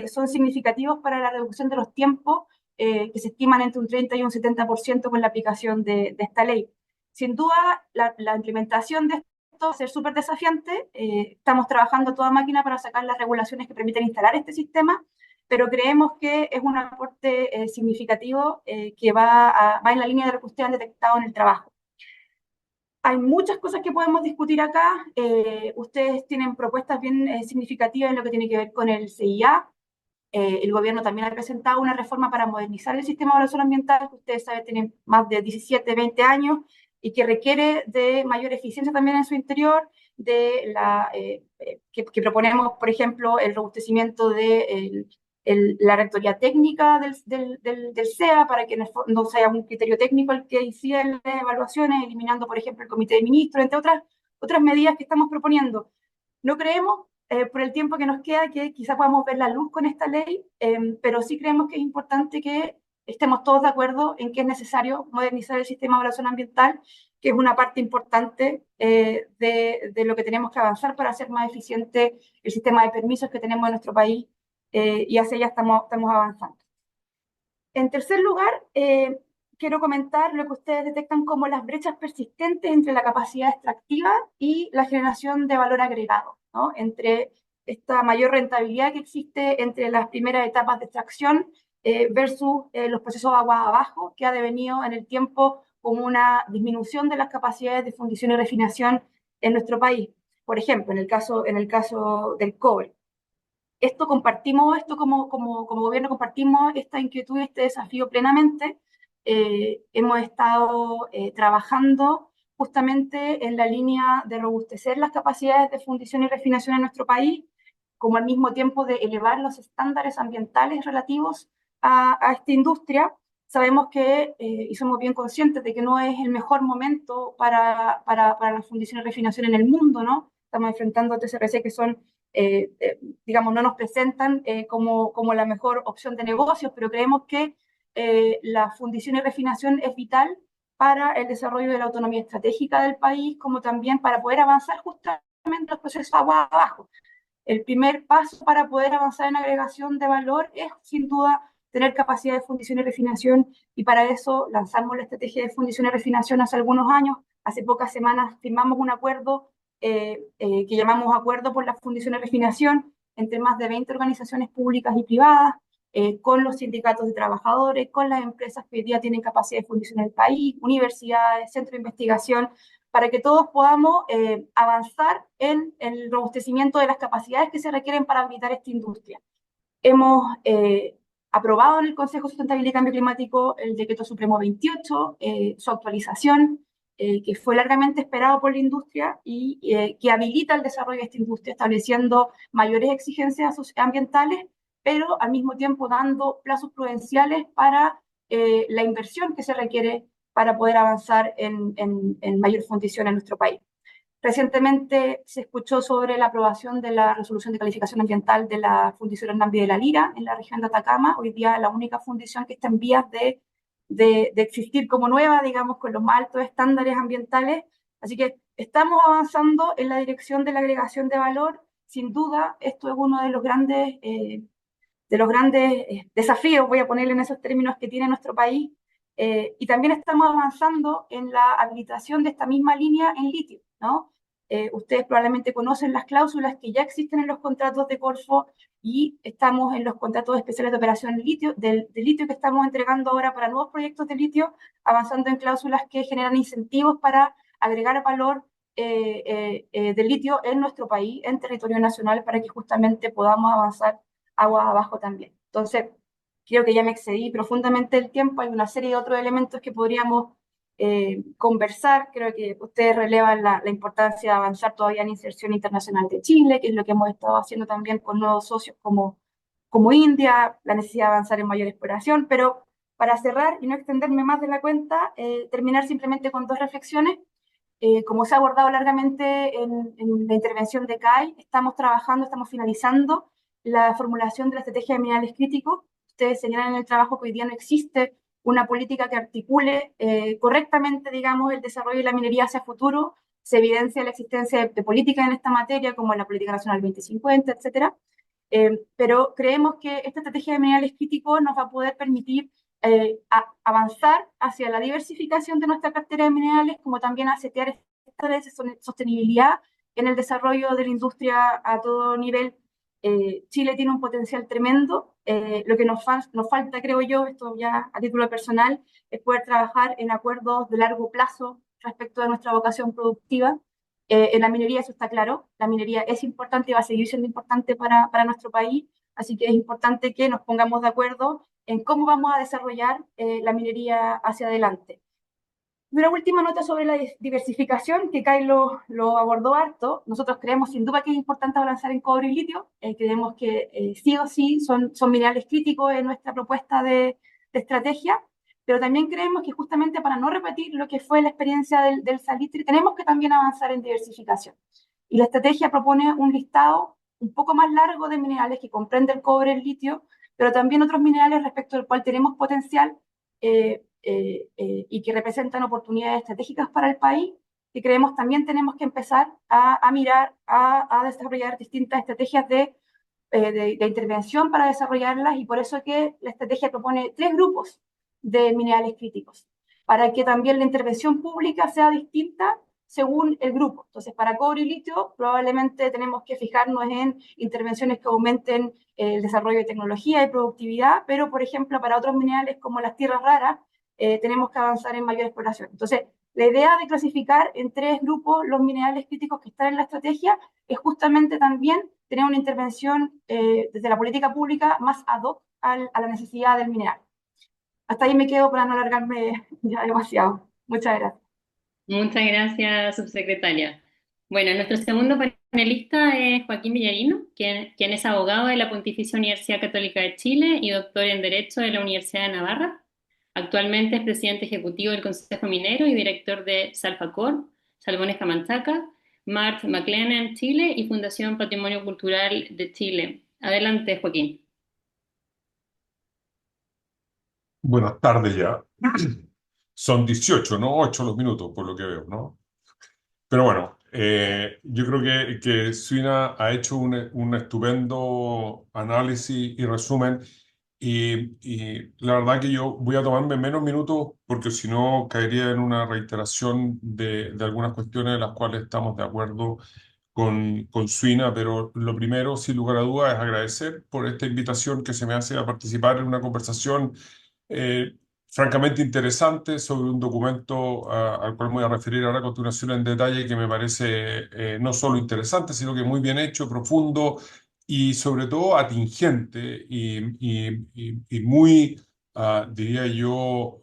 son significativos para la reducción de los tiempos que se estiman entre un 30 y un 70% con la aplicación de esta ley. Sin duda, la implementación de esto va a ser súper desafiante. Estamos trabajando a toda máquina para sacar las regulaciones que permiten instalar este sistema, pero creemos que es un aporte significativo que va en la línea de lo que ustedes han detectado en el trabajo. Hay muchas cosas que podemos discutir acá. Ustedes tienen propuestas bien significativas en lo que tiene que ver con el CIA. El gobierno también ha presentado una reforma para modernizar el sistema de evaluación ambiental, que ustedes saben tienen más de 17, 20 años y que requiere de mayor eficiencia también en su interior, que proponemos, por ejemplo, el robustecimiento de la rectoría técnica del SEA para que no sea un criterio técnico el que incida en las evaluaciones, eliminando, por ejemplo, el comité de ministros, entre otras medidas que estamos proponiendo. No creemos, por el tiempo que nos queda, que quizá podamos ver la luz con esta ley, pero sí creemos que es importante que estemos todos de acuerdo en que es necesario modernizar el sistema de evaluación ambiental, que es una parte importante de lo que tenemos que avanzar para hacer más eficiente el sistema de permisos que tenemos en nuestro país, y hacia allá estamos avanzando. En tercer lugar, quiero comentar lo que ustedes detectan como las brechas persistentes entre la capacidad extractiva y la generación de valor agregado, ¿no? Entre esta mayor rentabilidad que existe entre las primeras etapas de extracción versus los procesos agua abajo, que ha devenido en el tiempo como una disminución de las capacidades de fundición y refinación en nuestro país. Por ejemplo, en el caso del cobre. Esto como gobierno compartimos esta inquietud y este desafío plenamente. Hemos estado trabajando justamente en la línea de robustecer las capacidades de fundición y refinación en nuestro país, como al mismo tiempo de elevar los estándares ambientales relativos a esta industria. Sabemos que, y somos bien conscientes de que no es el mejor momento para la fundición y refinación en el mundo, ¿no? Estamos enfrentando a TCRC que son digamos, no nos presentan como la mejor opción de negocios, pero creemos que la fundición y refinación es vital para el desarrollo de la autonomía estratégica del país, como también para poder avanzar justamente los procesos agua abajo. El primer paso para poder avanzar en agregación de valor es, sin duda, tener capacidad de fundición y refinación, y para eso lanzamos la estrategia de fundición y refinación hace algunos años. Hace pocas semanas firmamos un acuerdo que llamamos Acuerdo por la Fundición y Refinación entre más de 20 organizaciones públicas y privadas, con los sindicatos de trabajadores, con las empresas que hoy día tienen capacidad de fundición en el país, universidades, centros de investigación, para que todos podamos avanzar en el robustecimiento de las capacidades que se requieren para habilitar esta industria. Hemos aprobado en el Consejo de Sustentabilidad y Cambio Climático el Decreto Supremo 28, su actualización, que fue largamente esperado por la industria y que habilita el desarrollo de esta industria, estableciendo mayores exigencias ambientales, pero al mismo tiempo dando plazos prudenciales para la inversión que se requiere para poder avanzar en mayor fundición en nuestro país. Recientemente se escuchó sobre la aprobación de la resolución de calificación ambiental de la fundición Hernán de la Lira en la región de Atacama, hoy día la única fundición que está en vías de existir como nueva, digamos, con los más altos estándares ambientales. Así que estamos avanzando en la dirección de la agregación de valor. Sin duda, esto es uno de los grandes desafíos, voy a ponerle en esos términos, que tiene nuestro país. Y también estamos avanzando en la habilitación de esta misma línea en litio, ¿no? Ustedes probablemente conocen las cláusulas que ya existen en los contratos de Corfo, y estamos en los contratos especiales de operación de litio que estamos entregando ahora para nuevos proyectos de litio, avanzando en cláusulas que generan incentivos para agregar valor de litio en nuestro país, en territorio nacional, para que justamente podamos avanzar agua abajo también. Entonces, creo que ya me excedí profundamente el tiempo. Hay una serie de otros elementos que podríamos conversar. Creo que ustedes relevan la importancia de avanzar todavía en inserción internacional de Chile, que es lo que hemos estado haciendo también con nuevos socios como India, la necesidad de avanzar en mayor exploración, pero para cerrar y no extenderme más de la cuenta, terminar simplemente con dos reflexiones. Como se ha abordado largamente en la intervención de CAI, estamos trabajando, estamos finalizando la formulación de la estrategia de minerales críticos. Ustedes señalan en el trabajo que hoy día no existe una política que articule correctamente, digamos, el desarrollo de la minería hacia futuro. Se evidencia la existencia de políticas en esta materia, como la Política Nacional 2050, etcétera. Pero creemos que esta estrategia de minerales críticos nos va a poder permitir avanzar hacia la diversificación de nuestra cartera de minerales, como también a setear estándares de sostenibilidad en el desarrollo de la industria a todo nivel. Chile tiene un potencial tremendo. Lo que nos falta, creo yo, esto ya a título personal, es poder trabajar en acuerdos de largo plazo respecto de nuestra vocación productiva. En la minería eso está claro, la minería es importante y va a seguir siendo importante para nuestro país, así que es importante que nos pongamos de acuerdo en cómo vamos a desarrollar la minería hacia adelante. Y una última nota sobre la diversificación, que Kai lo abordó harto. Nosotros creemos sin duda que es importante avanzar en cobre y litio. Creemos que sí o sí son minerales críticos en nuestra propuesta de estrategia, pero también creemos que justamente para no repetir lo que fue la experiencia del salitre, tenemos que también avanzar en diversificación. Y la estrategia propone un listado un poco más largo de minerales que comprende el cobre, el litio, pero también otros minerales respecto al cual tenemos potencial y que representan oportunidades estratégicas para el país, que creemos también tenemos que empezar a mirar, a desarrollar distintas estrategias de intervención para desarrollarlas, y por eso que la estrategia propone 3 grupos de minerales críticos, para que también la intervención pública sea distinta según el grupo. Entonces, para cobre y litio, probablemente tenemos que fijarnos en intervenciones que aumenten el desarrollo de tecnología y productividad, pero, por ejemplo, para otros minerales como las tierras raras, tenemos que avanzar en mayor exploración. Entonces, la idea de clasificar en 3 grupos los minerales críticos que están en la estrategia es justamente también tener una intervención desde la política pública más ad hoc a la necesidad del mineral. Hasta ahí me quedo para no alargarme ya demasiado. Muchas gracias. Muchas gracias, subsecretaria. Bueno, nuestro segundo panelista es Joaquín Villarino, quien es abogado de la Pontificia Universidad Católica de Chile y doctor en Derecho de la Universidad de Navarra. Actualmente es presidente ejecutivo del Consejo Minero y director de Salfacor, Salmones Camanchaca, Mart McLennan Chile y Fundación Patrimonio Cultural de Chile. Adelante, Joaquín. Buenas tardes ya. Son 18, no 8 los minutos, por lo que veo, ¿no? Pero bueno, yo creo que Suina ha hecho un estupendo análisis y resumen y la verdad que yo voy a tomarme menos minutos porque si no caería en una reiteración de algunas cuestiones de las cuales estamos de acuerdo con Suina, pero lo primero, sin lugar a dudas, es agradecer por esta invitación que se me hace a participar en una conversación eh, francamente interesante sobre un documento al cual me voy a referir ahora a continuación en detalle, que me parece no solo interesante, sino que muy bien hecho, profundo y sobre todo atingente y muy, diría yo,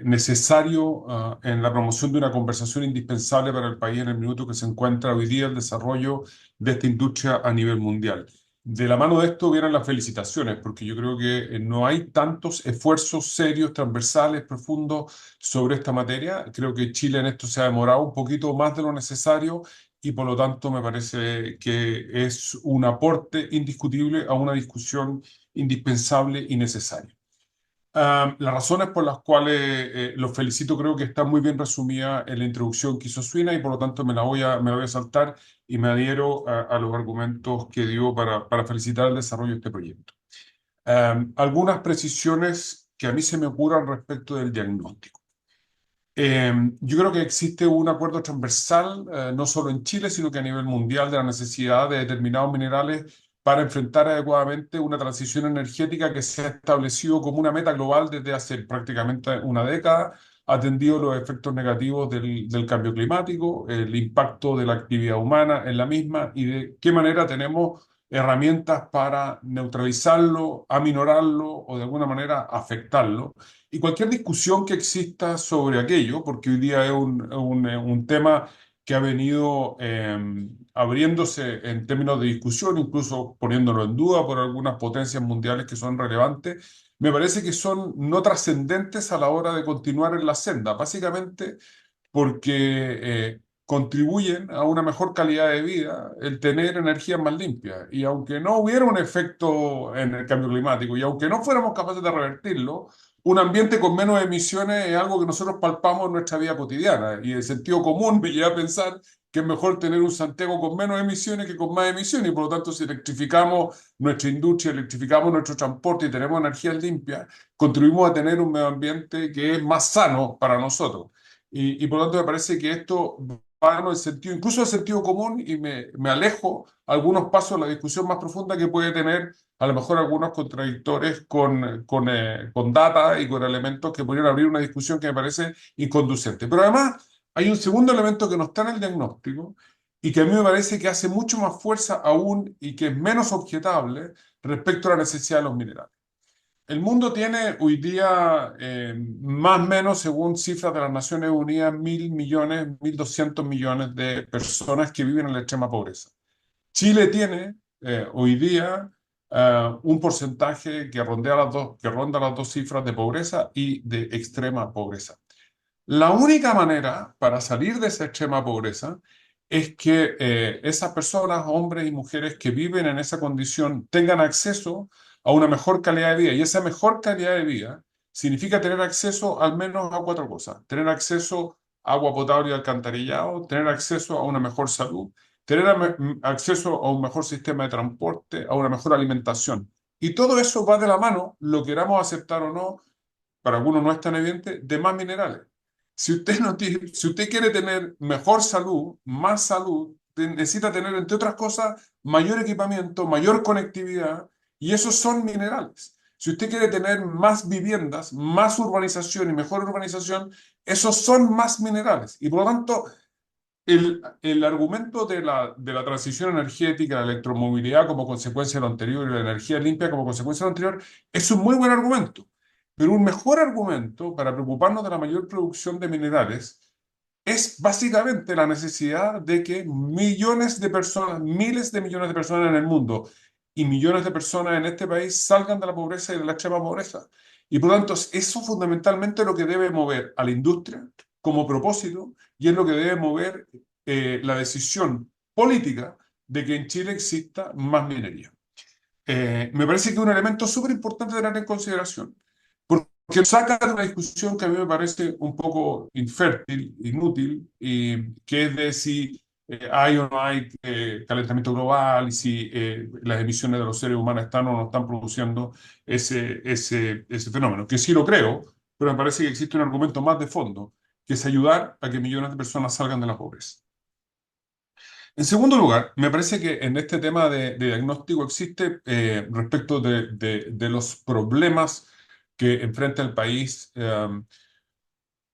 necesario en la promoción de una conversación indispensable para el país en el minuto que se encuentra hoy día el desarrollo de esta industria a nivel mundial. De la mano de esto vienen las felicitaciones, porque yo creo que no hay tantos esfuerzos serios, transversales, profundos sobre esta materia. Creo que Chile en esto se ha demorado un poquito más de lo necesario y por lo tanto me parece que es un aporte indiscutible a una discusión indispensable y necesaria. Las razones por las cuales los felicito creo que está muy bien resumida en la introducción que hizo Suina y por lo tanto me la voy a saltar y me adhiero a los argumentos que dio para felicitar el desarrollo de este proyecto. Algunas precisiones que a mí se me ocurran respecto del diagnóstico. Yo creo que existe un acuerdo transversal, no solo en Chile, sino que a nivel mundial, de la necesidad de determinados minerales para enfrentar adecuadamente una transición energética que se ha establecido como una meta global desde hace prácticamente una década, atendido los efectos negativos del cambio climático, el impacto de la actividad humana en la misma y de qué manera tenemos herramientas para neutralizarlo, aminorarlo o de alguna manera afectarlo. Y cualquier discusión que exista sobre aquello, porque hoy día es un tema que ha venido abriéndose en términos de discusión, incluso poniéndolo en duda por algunas potencias mundiales que son relevantes, me parece que son no trascendentes a la hora de continuar en la senda, básicamente porque contribuyen a una mejor calidad de vida el tener energías más limpias. Y aunque no hubiera un efecto en el cambio climático y aunque no fuéramos capaces de revertirlo, un ambiente con menos emisiones es algo que nosotros palpamos en nuestra vida cotidiana. Y el sentido común me lleva a pensar que es mejor tener un Santiago con menos emisiones que con más emisiones. Y por lo tanto, si electrificamos nuestra industria, electrificamos nuestro transporte y tenemos energías limpias, contribuimos a tener un medio ambiente que es más sano para nosotros. Y por lo tanto me parece que esto va en el sentido, incluso el sentido común, y me alejo algunos pasos de la discusión más profunda que puede tener a lo mejor algunos contradictores con data y con elementos que podrían abrir una discusión que me parece inconducente. Pero además hay un segundo elemento que no está en el diagnóstico y que a mí me parece que hace mucho más fuerza aún y que es menos objetable respecto a la necesidad de los minerales. El mundo tiene hoy día, más o menos, según cifras de las Naciones Unidas, 1.000 millones, 1.200 millones de personas que viven en la extrema pobreza. Chile tiene hoy día un porcentaje que ronda las dos cifras de pobreza y de extrema pobreza. La única manera para salir de esa extrema pobreza es que esas personas, hombres y mujeres que viven en esa condición, tengan acceso a una mejor calidad de vida. Y esa mejor calidad de vida significa tener acceso al menos a cuatro cosas. Tener acceso a agua potable y alcantarillado, tener acceso a una mejor salud, tener acceso a un mejor sistema de transporte, a una mejor alimentación. Y todo eso va de la mano, lo queramos aceptar o no, para algunos no es tan evidente, de más minerales. Si usted quiere tener mejor salud, más salud, necesita tener, entre otras cosas, mayor equipamiento, mayor conectividad, y esos son minerales. Si usted quiere tener más viviendas, más urbanización y mejor urbanización, esos son más minerales. Y por lo tanto, el argumento de la transición energética, la electromovilidad como consecuencia de lo anterior y la energía limpia como consecuencia de lo anterior es un muy buen argumento. Pero un mejor argumento para preocuparnos de la mayor producción de minerales es básicamente la necesidad de que millones de personas, miles de millones de personas en el mundo y millones de personas en este país salgan de la pobreza y de la extrema pobreza. Y por lo tanto, eso fundamentalmente es lo que debe mover a la industria como propósito y es lo que debe mover la decisión política de que en Chile exista más minería. Me parece que es un elemento súper importante de tener en consideración, porque saca de una discusión que a mí me parece un poco infértil, inútil, y que es de si hay o no hay calentamiento global y si las emisiones de los seres humanos están o no están produciendo ese fenómeno, que sí lo creo, pero me parece que existe un argumento más de fondo, que es ayudar a que millones de personas salgan de la pobreza. En segundo lugar, me parece que en este tema de diagnóstico existe, respecto de los problemas que enfrenta el país,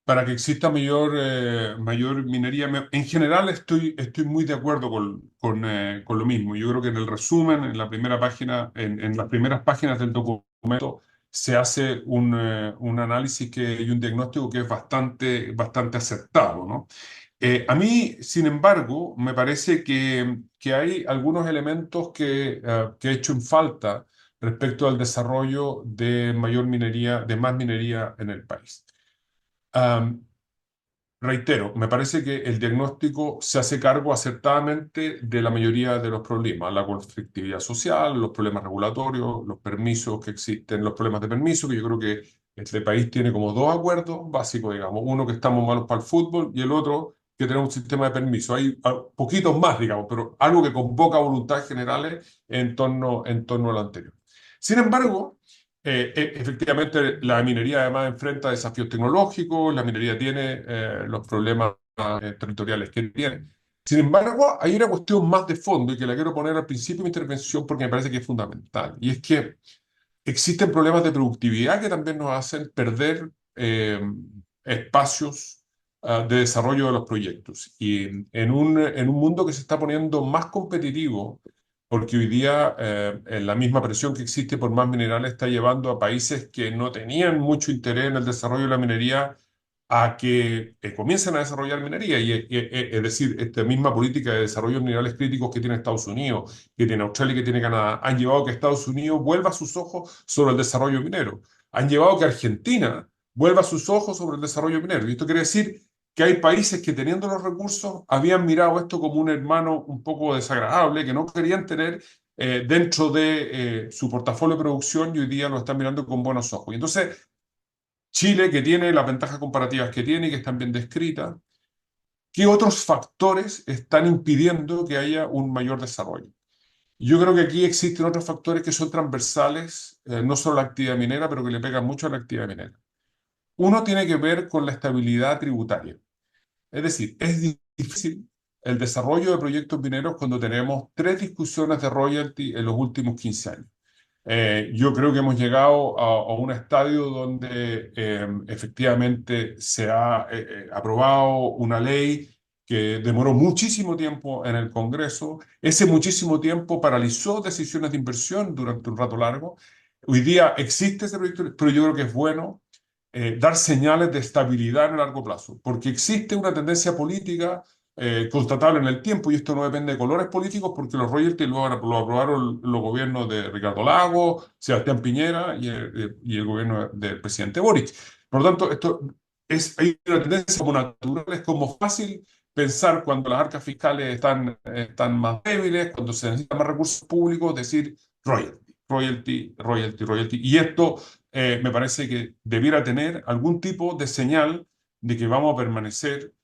para que exista mayor minería. En general estoy muy de acuerdo con lo mismo. Yo creo que en el resumen, en la primera página, en las primeras páginas del documento, se hace un análisis y un diagnóstico que es bastante acertado, ¿no? A mí, sin embargo, me parece que hay algunos elementos que he hecho en falta respecto al desarrollo de mayor minería, de más minería en el país. Am, Reitero, me parece que el diagnóstico se hace cargo acertadamente de la mayoría de los problemas, la conflictividad social, los problemas regulatorios, los permisos que existen, los problemas de permiso, que yo creo que este país tiene como dos acuerdos básicos, digamos, uno que estamos malos para el fútbol y el otro que tenemos un sistema de permiso. Hay poquitos más, digamos, pero algo que convoca voluntades generales en torno a lo anterior. Sin embargo, efectivamente, la minería además enfrenta desafíos tecnológicos, la minería tiene los problemas territoriales que tiene. Sin embargo, hay una cuestión más de fondo y que la quiero poner al principio de mi intervención porque me parece que es fundamental. Y es que existen problemas de productividad que también nos hacen perder espacios de desarrollo de los proyectos. Y en un mundo que se está poniendo más competitivo porque hoy día la misma presión que existe por más minerales está llevando a países que no tenían mucho interés en el desarrollo de la minería a que comiencen a desarrollar minería. Es decir, esta misma política de desarrollo de minerales críticos que tiene Estados Unidos, que tiene Australia y que tiene Canadá, han llevado a que Estados Unidos vuelva sus ojos sobre el desarrollo minero. Han llevado a que Argentina vuelva sus ojos sobre el desarrollo minero. Y esto quiere decir que hay países que teniendo los recursos habían mirado esto como un hermano un poco desagradable, que no querían tener dentro de su portafolio de producción y hoy día lo están mirando con buenos ojos. Y entonces, Chile, que tiene las ventajas comparativas que tiene y que están bien descritas, ¿qué otros factores están impidiendo que haya un mayor desarrollo? Yo creo que aquí existen otros factores que son transversales, no solo a la actividad minera, pero que le pegan mucho a la actividad minera. Uno tiene que ver con la estabilidad tributaria. Es decir, es difícil el desarrollo de proyectos mineros cuando tenemos tres discusiones de royalty en los últimos 15 años. Yo creo que hemos llegado a un estadio donde efectivamente se ha aprobado una ley que demoró muchísimo tiempo en el Congreso. Ese muchísimo tiempo paralizó decisiones de inversión durante un rato largo. Hoy día existe ese proyecto, pero yo creo que es bueno dar señales de estabilidad en el largo plazo, porque existe una tendencia política constatable en el tiempo, y esto no depende de colores políticos, porque los royalties lo aprobaron los gobiernos de Ricardo Lagos, Sebastián Piñera y el gobierno del presidente Boric. Por lo tanto, hay una tendencia como natural, es como fácil pensar cuando las arcas fiscales están más débiles, cuando se necesitan más recursos públicos, decir royalty, royalty, royalty, royalty. Y esto me parece que debiera tener algún tipo de señal de que vamos a permanecer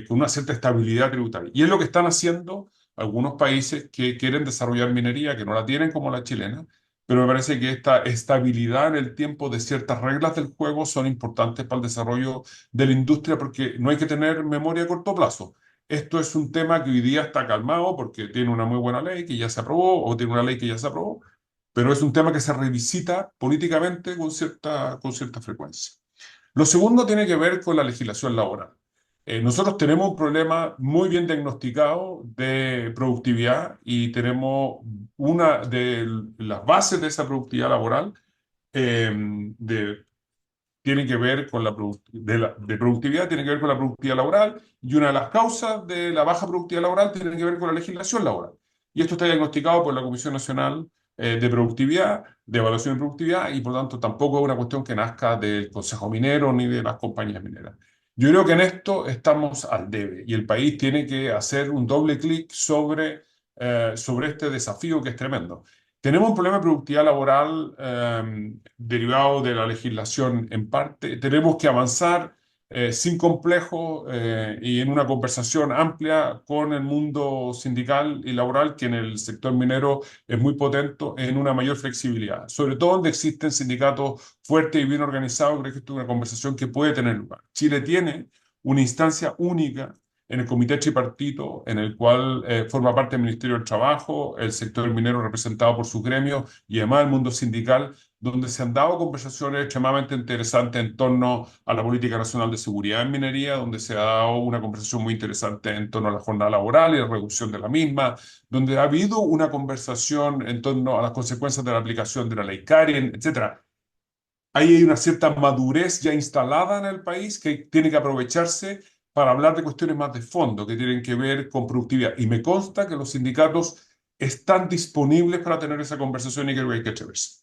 con una cierta estabilidad tributaria. Y es lo que están haciendo algunos países que quieren desarrollar minería, que no la tienen como la chilena, pero me parece que esta estabilidad en el tiempo de ciertas reglas del juego son importantes para el desarrollo de la industria, porque no hay que tener memoria a corto plazo. Esto es un tema que hoy día está calmado porque tiene una muy buena ley que ya se aprobó o tiene una ley que ya se aprobó, pero es un tema que se revisita políticamente con cierta frecuencia. Lo segundo tiene que ver con la legislación laboral. Nosotros tenemos un problema muy bien diagnosticado de productividad y tenemos una de las bases de esa productividad laboral eh, de tiene que ver con de productividad, tiene que ver con la productividad laboral, y una de las causas de la baja productividad laboral tiene que ver con la legislación laboral. Y esto está diagnosticado por la Comisión Nacional de Productividad, de Evaluación de Productividad, y por lo tanto tampoco es una cuestión que nazca del Consejo Minero ni de las compañías mineras. Yo creo que en esto estamos al debe y el país tiene que hacer un doble clic sobre este desafío que es tremendo. Tenemos un problema de productividad laboral derivado de la legislación en parte. Tenemos que avanzar sin complejo y en una conversación amplia con el mundo sindical y laboral, que en el sector minero es muy potente, en una mayor flexibilidad. Sobre todo donde existen sindicatos fuertes y bien organizados, creo que esto es una conversación que puede tener lugar. Chile tiene una instancia única en el comité tripartito, en el cual forma parte el Ministerio del Trabajo, el sector minero representado por sus gremios y además el mundo sindical, donde se han dado conversaciones extremadamente interesantes en torno a la política nacional de seguridad en minería, donde se ha dado una conversación muy interesante en torno a la jornada laboral y la reducción de la misma, donde ha habido una conversación en torno a las consecuencias de la aplicación de la ley Karen, etcétera. Ahí hay una cierta madurez ya instalada en el país que tiene que aprovecharse para hablar de cuestiones más de fondo que tienen que ver con productividad. Y me consta que los sindicatos están disponibles para tener esa conversación y creo que hay que atreverse.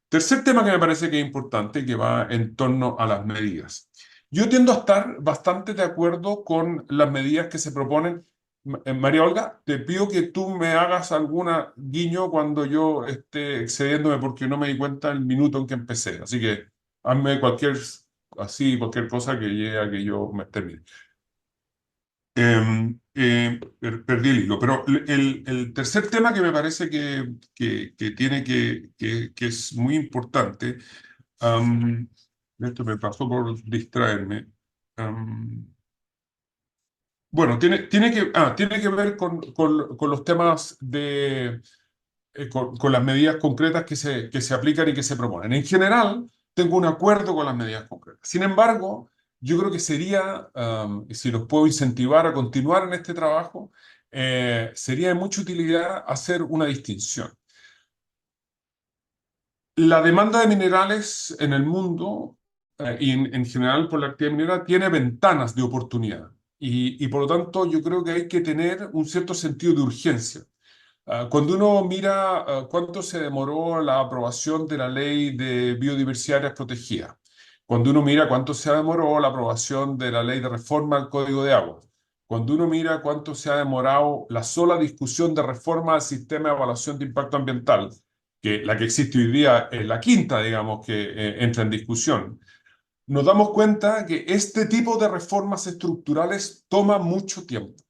Tercer tema que me parece que es importante, que va en torno a las medidas. Yo tiendo a estar bastante de acuerdo con las medidas que se proponen. María Olga, te pido que tú me hagas alguna guiño cuando yo esté excediéndome porque no me di cuenta el minuto en que empecé. Así que hazme cualquier cosa que llegue a que yo me termine. Perdí el hilo, pero el tercer tema que me parece que es muy importante, esto me pasó por distraerme. Bueno, tiene que ver con los temas con las medidas concretas que se aplican y que se proponen. En general, tengo un acuerdo con las medidas concretas. Sin embargo, yo creo que sería, si los puedo incentivar a continuar en este trabajo, sería de mucha utilidad hacer una distinción. La demanda de minerales en el mundo y en general por la actividad minera tiene ventanas de oportunidad y por lo tanto yo creo que hay que tener un cierto sentido de urgencia. Cuando uno mira cuánto se demoró la aprobación de la ley de biodiversidad áreas protegidas, cuando uno mira cuánto se demoró la aprobación de la ley de reforma al Código de Agua, cuando uno mira cuánto se ha demorado la sola discusión de reforma al sistema de evaluación de impacto ambiental, que la que existe hoy día es la quinta, digamos, que entra en discusión, nos damos cuenta que este tipo de reformas estructurales toma mucho tiempo.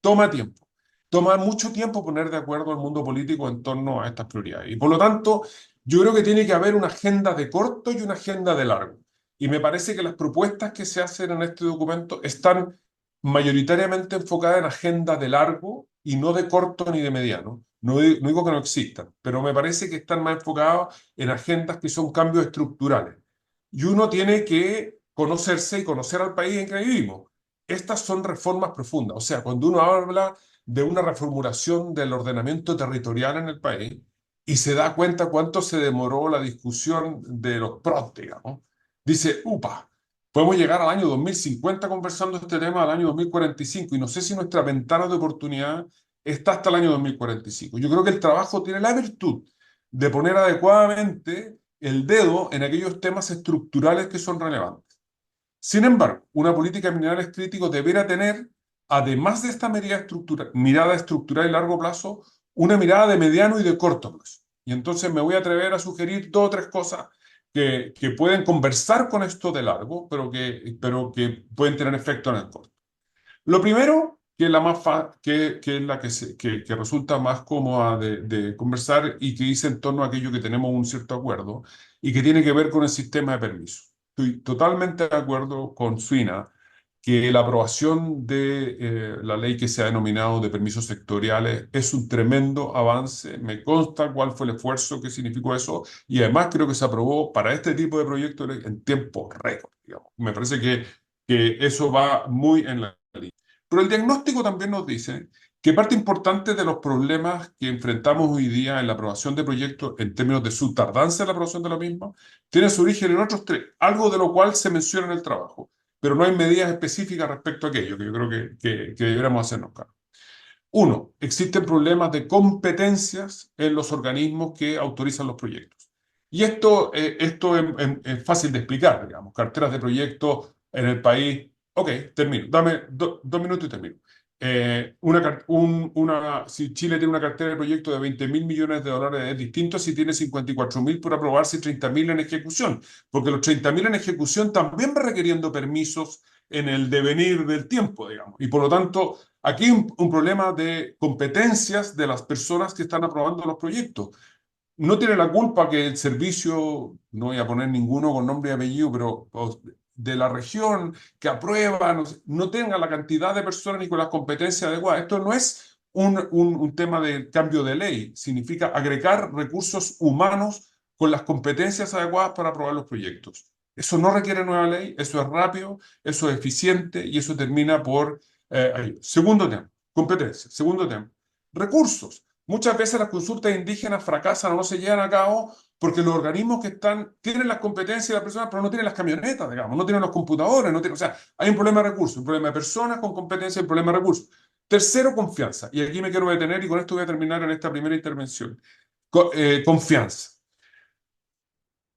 Toma tiempo. Toma mucho tiempo poner de acuerdo al mundo político en torno a estas prioridades. Y por lo tanto, yo creo que tiene que haber una agenda de corto y una agenda de largo. Y me parece que las propuestas que se hacen en este documento están mayoritariamente enfocadas en agenda de largo y no de corto ni de mediano. No digo que no existan, pero me parece que están más enfocados en agendas que son cambios estructurales. Y uno tiene que conocerse y conocer al país en que vivimos. Estas son reformas profundas. O sea, cuando uno habla de una reformulación del ordenamiento territorial en el país y se da cuenta cuánto se demoró la discusión de los PROT, digamos, dice, upa, podemos llegar al año 2050 conversando este tema al año 2045 y no sé si nuestra ventana de oportunidad está hasta el año 2045. Yo creo que el trabajo tiene la virtud de poner adecuadamente el dedo en aquellos temas estructurales que son relevantes. Sin embargo, una política de minerales críticos deberá tener, además de esta mirada estructural y largo plazo, una mirada de mediano y de corto plazo. Y entonces me voy a atrever a sugerir dos o tres cosas que pueden conversar con esto de largo, pero que pueden tener efecto en el corto. Lo primero, que es la que es la que resulta más cómoda de conversar y que dice en torno a aquello que tenemos un cierto acuerdo y que tiene que ver con el sistema de permisos. Estoy totalmente de acuerdo con Suina que la aprobación de la ley que se ha denominado de permisos sectoriales es un tremendo avance. Me consta cuál fue el esfuerzo que significó eso y además creo que se aprobó para este tipo de proyectos en tiempo récord, digamos. Me parece que eso va muy en la línea. Pero el diagnóstico también nos dice que parte importante de los problemas que enfrentamos hoy día en la aprobación de proyectos en términos de su tardanza en la aprobación de la misma, tiene su origen en otros tres, algo de lo cual se menciona en el trabajo, pero no hay medidas específicas respecto a aquello, que yo creo que deberíamos hacernos cargo. Uno, existen problemas de competencias en los organismos que autorizan los proyectos. Y esto es fácil de explicar, digamos, carteras de proyectos en el país. Ok, termino, dame 2 minutos y termino. Si Chile tiene una cartera de proyectos de 20.000 millones de dólares, es distinto si tiene 54.000 por aprobarse y 30.000 en ejecución, porque los 30.000 en ejecución también van requiriendo permisos en el devenir del tiempo, digamos. Y por lo tanto, aquí hay un problema de competencias de las personas que están aprobando los proyectos. No tiene la culpa que el servicio, no voy a poner ninguno con nombre y apellido, pero de la región que aprueba, no tenga la cantidad de personas ni con las competencias adecuadas. Esto no es un tema de cambio de ley, significa agregar recursos humanos con las competencias adecuadas para aprobar los proyectos. Eso no requiere nueva ley, eso es rápido, eso es eficiente y eso termina por... Segundo tema, competencia. Segundo tema, recursos. Muchas veces las consultas indígenas fracasan o no se llevan a cabo porque los organismos que están tienen las competencias de las personas, pero no tienen las camionetas, digamos, no tienen los computadores, no tienen, o sea, hay un problema de recursos, un problema de personas con competencia y un problema de recursos. Tercero, confianza. Y aquí me quiero detener y con esto voy a terminar en esta primera intervención. Confianza.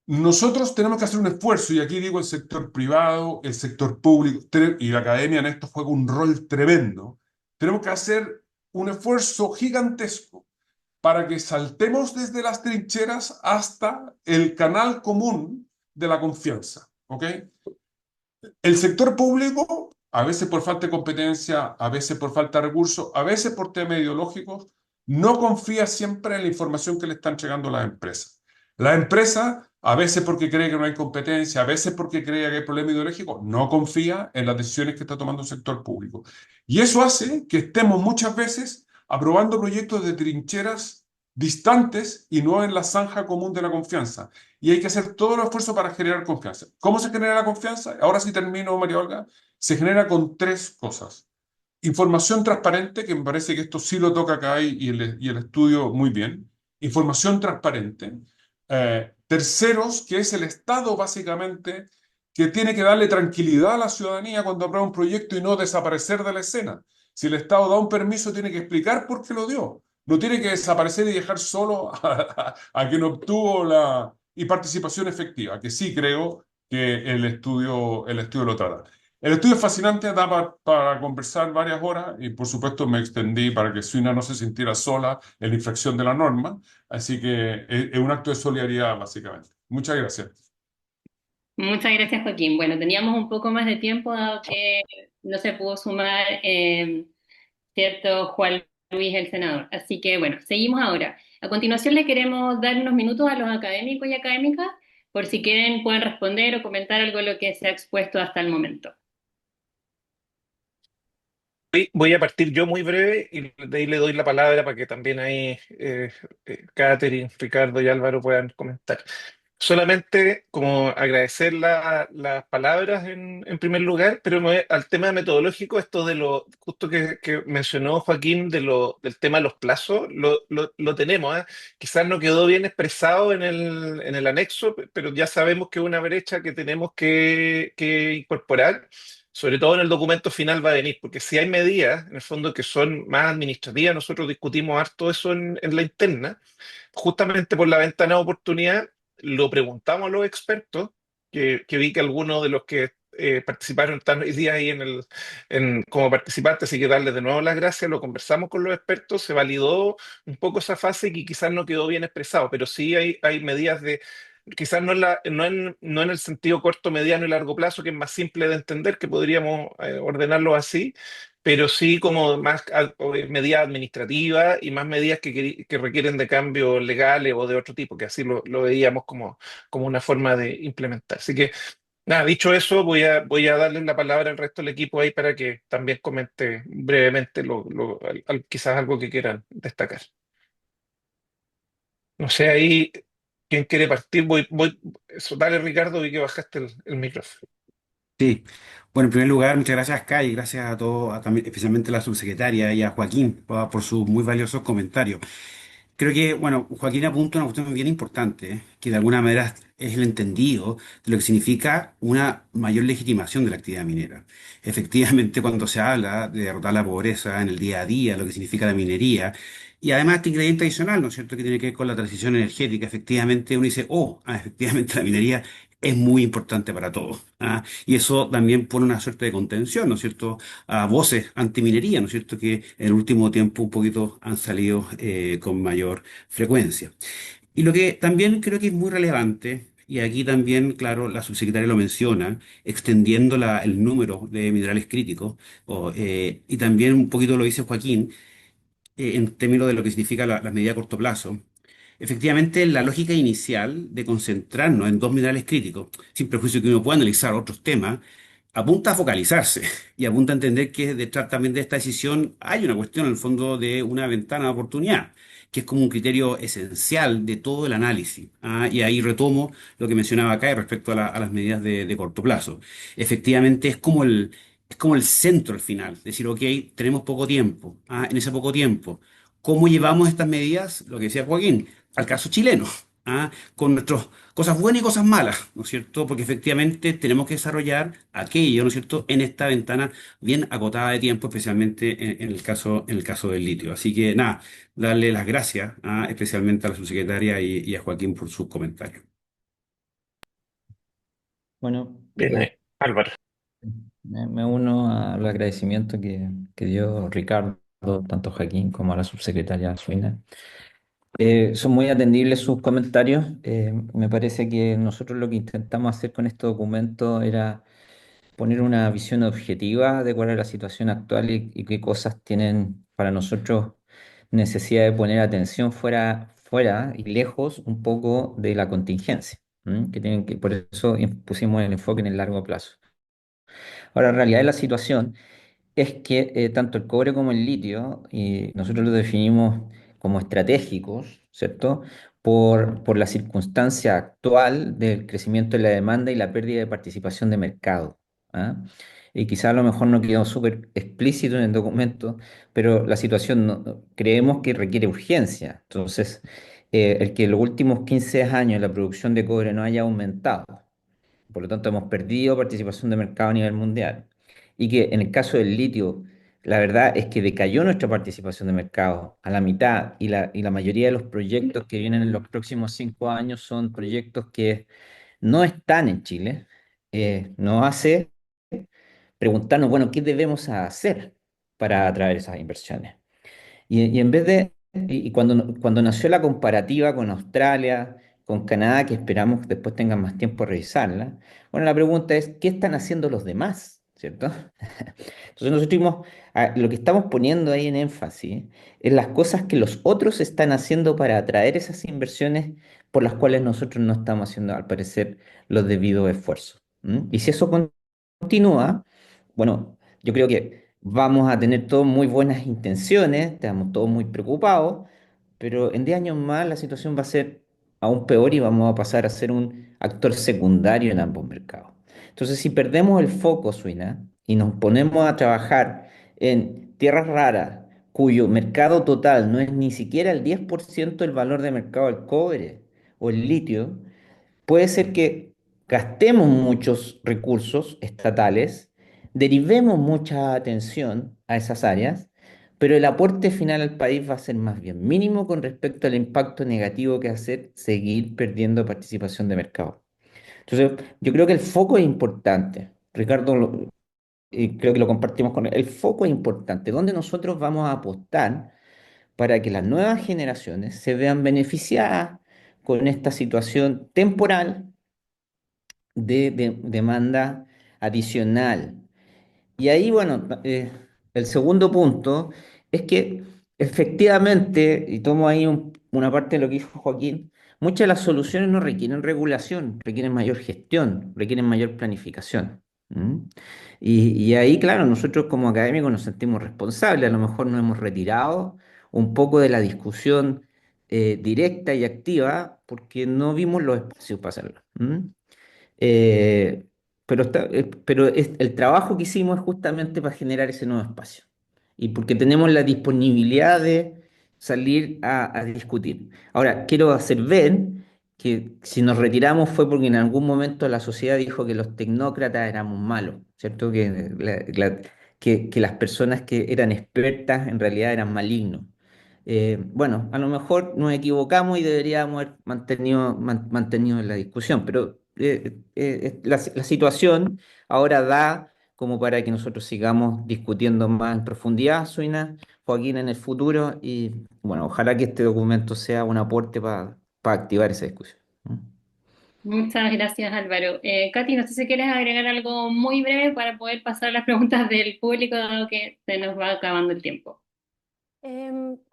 Nosotros tenemos que hacer un esfuerzo, y aquí digo el sector privado, el sector público, y la academia en esto juega un rol tremendo. Tenemos que hacer un esfuerzo gigantesco para que saltemos desde las trincheras hasta el canal común de la confianza, ¿ok? El sector público, a veces por falta de competencia, a veces por falta de recursos, a veces por temas ideológicos, no confía siempre en la información que le están entregando las empresas. La empresa, a veces porque cree que no hay competencia, a veces porque cree que hay problema ideológico, no confía en las decisiones que está tomando el sector público. Y eso hace que estemos muchas veces aprobando proyectos de trincheras distantes y no en la zanja común de la confianza. Y hay que hacer todo el esfuerzo para generar confianza. ¿Cómo se genera la confianza? Ahora sí termino, María Olga. Se genera con tres cosas. Información transparente, que me parece que esto sí lo toca acá y el estudio muy bien. Información transparente. Terceros, que es el Estado básicamente, que tiene que darle tranquilidad a la ciudadanía cuando aprueba un proyecto y no desaparecer de la escena. Si el Estado da un permiso, tiene que explicar por qué lo dio. No tiene que desaparecer y dejar solo a quien obtuvo la y participación efectiva, que sí creo que el estudio lo trata. El estudio es fascinante, da para conversar varias horas y por supuesto me extendí para que Suina no se sintiera sola en la infracción de la norma, así que es un acto de solidaridad básicamente. Muchas gracias. Muchas gracias, Joaquín. Bueno, teníamos un poco más de tiempo dado que no se pudo sumar, cierto, Juan Luis, el senador. Así que, bueno, seguimos ahora. A continuación, le queremos dar unos minutos a los académicos y académicas por si quieren pueden responder o comentar algo de lo que se ha expuesto hasta el momento. Voy a partir yo muy breve y de ahí le doy la palabra para que también ahí Catherine, Ricardo y Álvaro puedan comentar. Solamente como agradecer las palabras en primer lugar, pero al tema metodológico, esto de lo justo que mencionó Joaquín del tema de los plazos, lo tenemos, ¿eh? Quizás no quedó bien expresado en el anexo, pero ya sabemos que es una brecha que tenemos que incorporar. Sobre todo en el documento final va a venir, porque si hay medidas, en el fondo, que son más administrativas, nosotros discutimos harto eso en la interna, justamente por la ventana de oportunidad, lo preguntamos a los expertos, que vi que algunos de los que participaron están hoy día ahí como participantes, así que darles de nuevo las gracias, lo conversamos con los expertos, se validó un poco esa fase que quizás no quedó bien expresado, pero sí hay medidas quizás no en el sentido corto, mediano y largo plazo, que es más simple de entender, que podríamos ordenarlo así, pero sí como más medidas administrativas y más medidas que requieren de cambios legales o de otro tipo, que así lo veíamos como una forma de implementar. Así que, nada, dicho eso, voy a darle la palabra al resto del equipo ahí para que también comente brevemente quizás algo que quieran destacar. No sé, ahí, ¿quién quiere partir? Eso, dale, Ricardo, vi que bajaste el micrófono. Sí, bueno, en primer lugar, muchas gracias, Kai, y gracias a todos, también, especialmente a la subsecretaria y a Joaquín por sus muy valiosos comentarios. Creo que, bueno, Joaquín apunta a una cuestión bien importante, que de alguna manera es el entendido de lo que significa una mayor legitimación de la actividad minera. Efectivamente, cuando se habla de derrotar la pobreza en el día a día, lo que significa la minería, y además este ingrediente adicional, ¿no es cierto?, que tiene que ver con la transición energética, efectivamente uno dice, efectivamente la minería es muy importante para todos. ¿Ah? Y eso también pone una suerte de contención, ¿no es cierto?, a voces antiminería, ¿no es cierto?, que en el último tiempo un poquito han salido con mayor frecuencia. Y lo que también creo que es muy relevante, y aquí también, claro, la subsecretaria lo menciona, extendiendo el número de minerales críticos, y también un poquito lo dice Joaquín, en términos de lo que significa las medidas a corto plazo. Efectivamente, la lógica inicial de concentrarnos en dos minerales críticos, sin prejuicio que uno pueda analizar otros temas, apunta a focalizarse y apunta a entender que detrás también de esta decisión hay una cuestión, en el fondo, de una ventana de oportunidad, que es como un criterio esencial de todo el análisis. ¿Ah? Y ahí retomo lo que mencionaba acá respecto a las medidas de corto plazo. Efectivamente, es como el centro al final, decir, ok, tenemos poco tiempo. ¿Ah? En ese poco tiempo, ¿cómo llevamos estas medidas? Lo que decía Joaquín, al caso chileno. ¿Ah? Con nuestras cosas buenas y cosas malas, ¿no es cierto? Porque efectivamente tenemos que desarrollar aquello, ¿no es cierto?, en esta ventana bien acotada de tiempo, especialmente en el caso del litio. Así que nada, darle las gracias, especialmente a la subsecretaria y a Joaquín por sus comentarios. Bueno, Bien, Álvaro. me uno al agradecimiento que dio Ricardo, tanto a Joaquín como a la subsecretaria Suina. Son muy atendibles sus comentarios. Me parece que nosotros lo que intentamos hacer con este documento era poner una visión objetiva de cuál es la situación actual y qué cosas tienen para nosotros necesidad de poner atención fuera y lejos un poco de la contingencia. Por eso pusimos el enfoque en el largo plazo. Ahora, en realidad la situación es que tanto el cobre como el litio, y nosotros los definimos como estratégicos, ¿cierto? Por la circunstancia actual del crecimiento de la demanda y la pérdida de participación de mercado. ¿Ah? y quizá a lo mejor no quedó súper explícito en el documento, pero la situación creemos que requiere urgencia. Entonces, el que en los últimos 15 años la producción de cobre no haya aumentado, por lo tanto hemos perdido participación de mercado a nivel mundial, y que en el caso del litio, la verdad es que decayó nuestra participación de mercado a la mitad, y la mayoría de los proyectos que vienen en los próximos 5 años son proyectos que no están en Chile, nos hace preguntarnos, bueno, ¿qué debemos hacer para atraer esas inversiones? Y en vez de, y cuando nació la comparativa con Australia, con Canadá, que esperamos que después tengan más tiempo a revisarla, bueno, la pregunta es, ¿qué están haciendo los demás? ¿Cierto? Entonces nosotros lo que estamos poniendo ahí en énfasis es las cosas que los otros están haciendo para atraer esas inversiones por las cuales nosotros no estamos haciendo, al parecer, los debidos esfuerzos. ¿M? Y si eso continúa, bueno, yo creo que vamos a tener todos muy buenas intenciones, estamos todos muy preocupados, pero en 10 años más la situación va a ser aún peor y vamos a pasar a ser un actor secundario en ambos mercados. Entonces, si perdemos el foco, Suina, y nos ponemos a trabajar en tierras raras, cuyo mercado total no es ni siquiera el 10% del valor de mercado del cobre o el litio, puede ser que gastemos muchos recursos estatales, derivemos mucha atención a esas áreas, pero el aporte final al país va a ser más bien mínimo con respecto al impacto negativo que hacer seguir perdiendo participación de mercado. Entonces, yo creo que el foco es importante. Ricardo, y creo que lo compartimos con él. El foco es importante. ¿Dónde nosotros vamos a apostar para que las nuevas generaciones se vean beneficiadas con esta situación temporal de demanda adicional? Y ahí, bueno, el segundo punto es que efectivamente, y tomo ahí una parte de lo que dijo Joaquín, muchas de las soluciones no requieren regulación, requieren mayor gestión, requieren mayor planificación. ¿Mm? Y ahí, claro, nosotros como académicos nos sentimos responsables, a lo mejor nos hemos retirado un poco de la discusión directa y activa porque no vimos los espacios para hacerlo. ¿Mm? Eh, pero el trabajo que hicimos es justamente para generar ese nuevo espacio y porque tenemos la disponibilidad de salir a discutir. Ahora, quiero hacer ver que si nos retiramos fue porque en algún momento la sociedad dijo que los tecnócratas éramos malos, ¿cierto? Que las personas que eran expertas en realidad eran malignos. Bueno, a lo mejor nos equivocamos y deberíamos haber mantenido en la discusión, pero la situación ahora da como para que nosotros sigamos discutiendo más en profundidad, Suina, Joaquín, en el futuro, y bueno, ojalá que este documento sea un aporte para activar esa discusión. ¿Mm? Muchas gracias, Álvaro. Katy, no sé si quieres agregar algo muy breve para poder pasar las preguntas del público, dado que se nos va acabando el tiempo.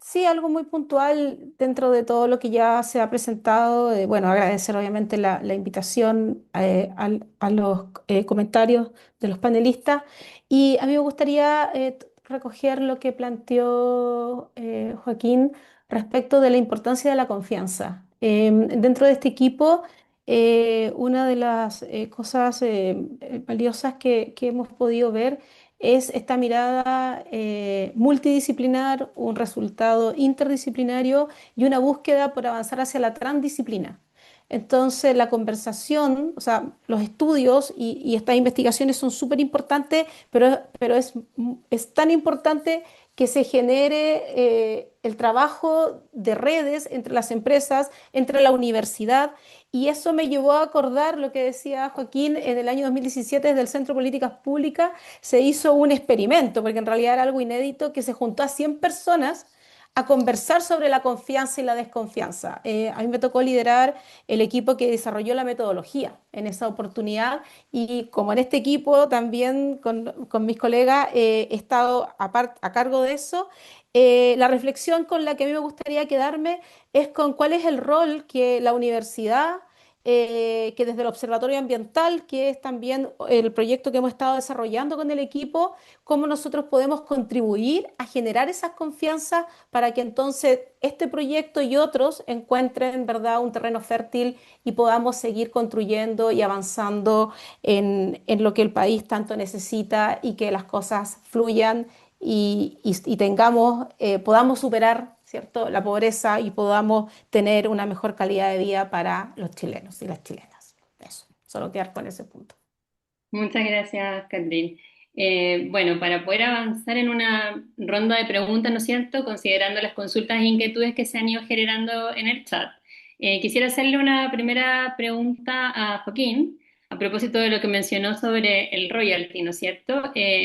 Sí, algo muy puntual dentro de todo lo que ya se ha presentado. Bueno, agradecer obviamente la invitación a los comentarios de los panelistas. Y a mí me gustaría recoger lo que planteó Joaquín respecto de la importancia de la confianza. Dentro de este equipo, una de las cosas valiosas que hemos podido ver es esta mirada multidisciplinar, un resultado interdisciplinario y una búsqueda por avanzar hacia la transdisciplina. Entonces, la conversación, o sea, los estudios y estas investigaciones son súper importantes, pero es tan importante que se genere el trabajo de redes entre las empresas, entre la universidad, y eso me llevó a acordar lo que decía Joaquín en el año 2017 desde el Centro de Políticas Públicas se hizo un experimento, porque en realidad era algo inédito, que se juntó a 100 personas a conversar sobre la confianza y la desconfianza. A mí me tocó liderar el equipo que desarrolló la metodología en esa oportunidad y como en este equipo también con mis colegas he estado a cargo de eso. La reflexión con la que a mí me gustaría quedarme es con cuál es el rol que la universidad que desde el Observatorio Ambiental, que es también el proyecto que hemos estado desarrollando con el equipo, cómo nosotros podemos contribuir a generar esas confianzas para que entonces este proyecto y otros encuentren, ¿verdad?, un terreno fértil y podamos seguir construyendo y avanzando en lo que el país tanto necesita y que las cosas fluyan y tengamos, podamos superar, ¿cierto?, la pobreza y podamos tener una mejor calidad de vida para los chilenos y las chilenas. Eso, solo quedar con ese punto. Muchas gracias, Catherine. Bueno, para poder avanzar en una ronda de preguntas, ¿no es cierto?, considerando las consultas e inquietudes que se han ido generando en el chat, quisiera hacerle una primera pregunta a Joaquín, a propósito de lo que mencionó sobre el royalty, ¿no es cierto?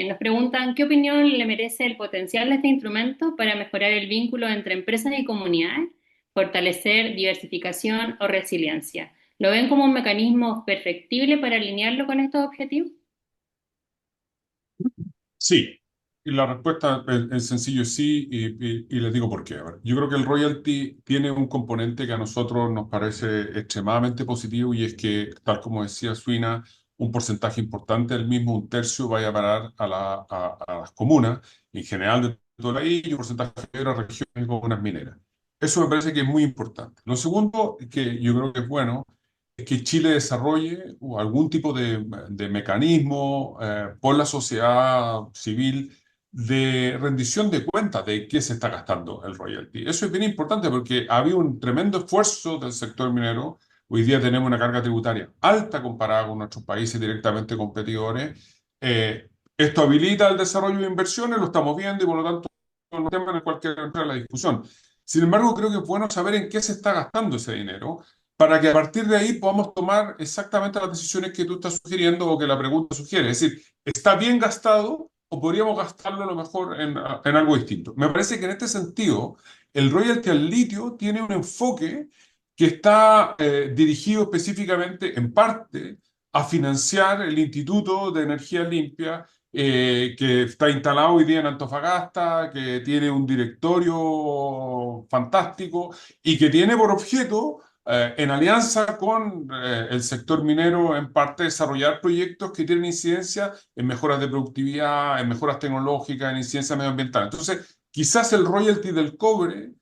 Nos preguntan, ¿qué opinión le merece el potencial de este instrumento para mejorar el vínculo entre empresas y comunidades, fortalecer diversificación o resiliencia? ¿Lo ven como un mecanismo perfectible para alinearlo con estos objetivos? Sí, y la respuesta es sencillo es sí, y les digo por qué. A ver, yo creo que el royalty tiene un componente que a nosotros nos parece extremadamente positivo y es que, tal como decía Suina, un porcentaje importante del mismo, un tercio, vaya a parar a las comunas, en general de todo el país, y un porcentaje de las regiones y comunas mineras. Eso me parece que es muy importante. Lo segundo, que yo creo que es bueno, es que Chile desarrolle algún tipo de mecanismo por la sociedad civil de rendición de cuentas de qué se está gastando el royalty. Eso es bien importante porque había un tremendo esfuerzo del sector minero. Hoy día tenemos una carga tributaria alta comparada con nuestros países directamente competidores. Esto habilita el desarrollo de inversiones, lo estamos viendo y por lo tanto no es un tema en el cual quiero entrar en la discusión. Sin embargo, creo que es bueno saber en qué se está gastando ese dinero para que a partir de ahí podamos tomar exactamente las decisiones que tú estás sugiriendo o que la pregunta sugiere. Es decir, ¿está bien gastado o podríamos gastarlo a lo mejor en algo distinto? Me parece que en este sentido, el royalty al litio tiene un enfoque que está dirigido específicamente, en parte, a financiar el Instituto de Energía Limpia, que está instalado hoy día en Antofagasta, que tiene un directorio fantástico y que tiene por objeto en alianza con el sector minero, en parte desarrollar proyectos que tienen incidencia en mejoras de productividad, en mejoras tecnológicas, en incidencia medioambiental. Entonces, quizás el royalty del cobre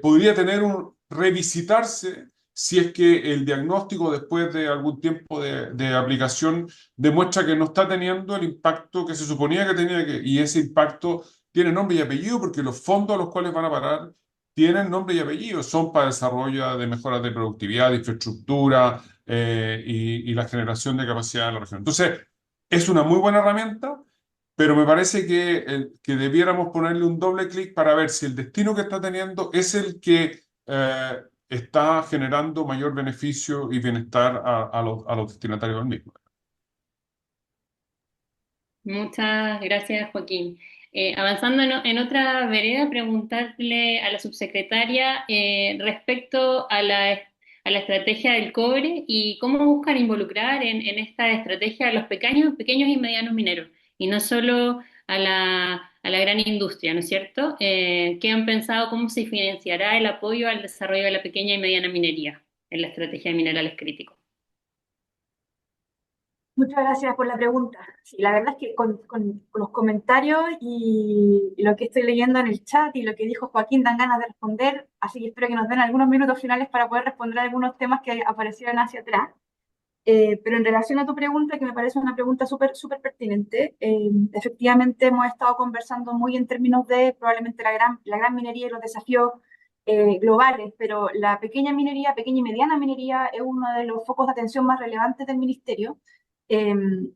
podría tener revisitarse si es que el diagnóstico después de algún tiempo de aplicación demuestra que no está teniendo el impacto que se suponía que tenía y ese impacto tiene nombre y apellido porque los fondos a los cuales van a parar tienen nombre y apellido, son para desarrollo de mejoras de productividad, de infraestructura y la generación de capacidad en la región. Entonces, es una muy buena herramienta, pero me parece que debiéramos ponerle un doble clic para ver si el destino que está teniendo es el que está generando mayor beneficio y bienestar a los destinatarios del mismo. Muchas gracias, Joaquín. Avanzando en otra vereda, preguntarle a la subsecretaria respecto a la estrategia del cobre y cómo buscan involucrar en esta estrategia a los pequeños y medianos mineros, y no solo a la gran industria, ¿no es cierto? ¿Qué han pensado, cómo se financiará el apoyo al desarrollo de la pequeña y mediana minería en la estrategia de minerales críticos? Muchas gracias por la pregunta. Sí, la verdad es que con los comentarios y lo que estoy leyendo en el chat y lo que dijo Joaquín dan ganas de responder, así que espero que nos den algunos minutos finales para poder responder a algunos temas que aparecieron hacia atrás. Pero en relación a tu pregunta, que me parece una pregunta súper pertinente, efectivamente hemos estado conversando muy en términos de probablemente la gran minería y los desafíos globales, pero la pequeña minería, pequeña y mediana minería es uno de los focos de atención más relevantes del ministerio.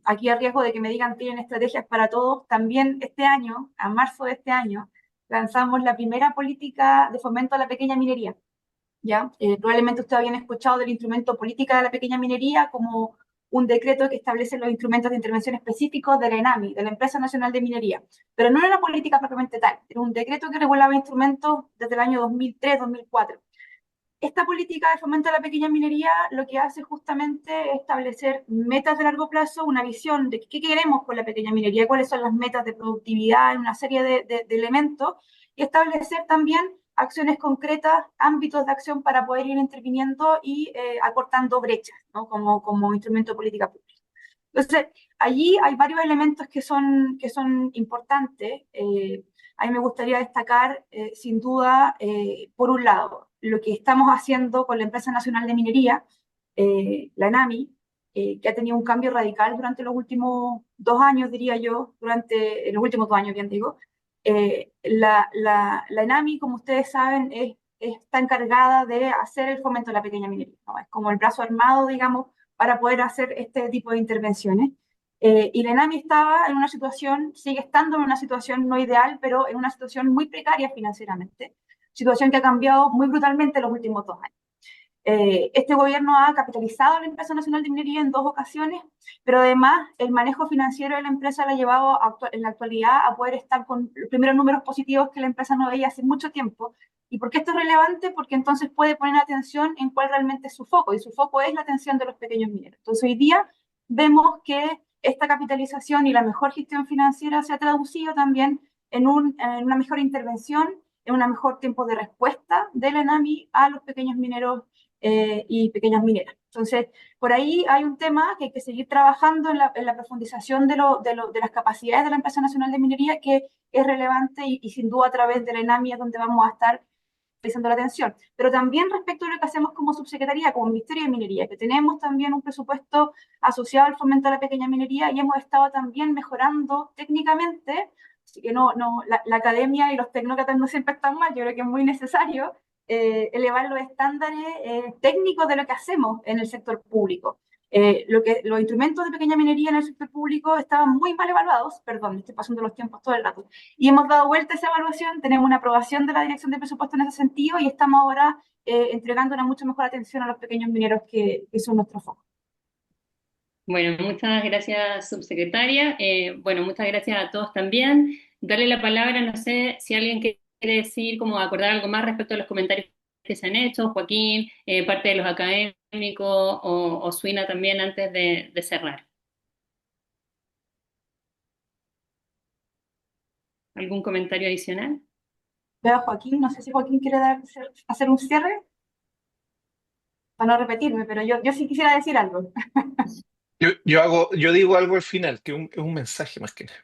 Aquí a riesgo de que me digan tienen estrategias para todos, también este año, a marzo de este año, lanzamos la primera política de fomento a la pequeña minería. ¿Ya? Probablemente ustedes habían escuchado del instrumento política de la pequeña minería como un decreto que establece los instrumentos de intervención específicos de la ENAMI, de la Empresa Nacional de Minería. Pero no era una política propiamente tal, era un decreto que regulaba instrumentos desde el año 2003-2004. Esta política de fomento a la pequeña minería lo que hace justamente es establecer metas de largo plazo, una visión de qué queremos con la pequeña minería, cuáles son las metas de productividad, una serie de elementos, y establecer también acciones concretas, ámbitos de acción para poder ir interviniendo y acortando brechas, ¿no? Como instrumento de política pública. Entonces, allí hay varios elementos que son importantes. A mí me gustaría destacar, sin duda, por un lado, lo que estamos haciendo con la Empresa Nacional de Minería, la ENAMI, que ha tenido un cambio radical durante los últimos 2 años, diría yo, durante los últimos 2 años, bien digo. La ENAMI, como ustedes saben, está encargada de hacer el fomento de la pequeña minería, ¿no? Es como el brazo armado, digamos, para poder hacer este tipo de intervenciones. Y la ENAMI estaba en una situación, sigue estando en una situación no ideal, pero en una situación muy precaria financieramente, situación que ha cambiado muy brutalmente en los últimos 2 años. Este gobierno ha capitalizado a la Empresa Nacional de Minería en 2 ocasiones, pero además el manejo financiero de la empresa la ha llevado en la actualidad a poder estar con los primeros números positivos que la empresa no veía hace mucho tiempo. ¿Y por qué esto es relevante? Porque entonces puede poner atención en cuál realmente es su foco, y su foco es la atención de los pequeños mineros. Entonces hoy día vemos que esta capitalización y la mejor gestión financiera se ha traducido también en una mejor intervención, en un mejor tiempo de respuesta de la ENAMI a los pequeños mineros y pequeñas mineras. Entonces, por ahí hay un tema que hay que seguir trabajando en la profundización de las capacidades de la Empresa Nacional de Minería, que es relevante y sin duda a través de la ENAMI es donde vamos a estar prestando la atención. Pero también respecto a lo que hacemos como subsecretaría, como Ministerio de Minería, que tenemos también un presupuesto asociado al fomento de la pequeña minería y hemos estado también mejorando técnicamente. Así que la academia y los tecnócratas no siempre están mal, yo creo que es muy necesario elevar los estándares técnicos de lo que hacemos en el sector público. Los instrumentos de pequeña minería en el sector público estaban muy mal evaluados, perdón, me estoy pasando los tiempos todo el rato, y hemos dado vuelta a esa evaluación, tenemos una aprobación de la Dirección de Presupuesto en ese sentido y estamos ahora entregando una mucho mejor atención a los pequeños mineros que son nuestro foco. Bueno, muchas gracias, subsecretaria. Bueno, muchas gracias a todos también. Darle la palabra, no sé si alguien quiere decir, como acordar algo más respecto a los comentarios que se han hecho, Joaquín, parte de los académicos o Suina también antes de cerrar. ¿Algún comentario adicional? Veo a Joaquín, no sé si Joaquín quiere hacer un cierre para no repetirme, pero yo sí quisiera decir algo. Yo digo algo al final, que es un mensaje más que nada.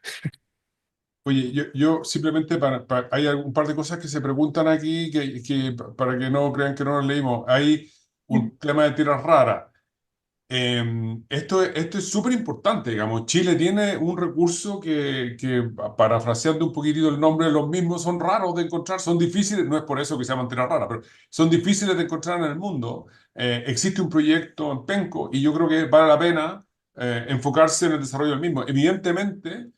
Oye, yo simplemente hay un par de cosas que se preguntan aquí para que no crean que no nos leímos. Hay un tema de tierras raras. Esto es súper importante, digamos. Chile tiene un recurso que, parafraseando un poquitito el nombre de los mismos, son raros de encontrar, son difíciles, no es por eso que se llaman tierras raras, pero son difíciles de encontrar en el mundo. Existe un proyecto en Penco y yo creo que vale la pena enfocarse en el desarrollo del mismo. Evidentemente,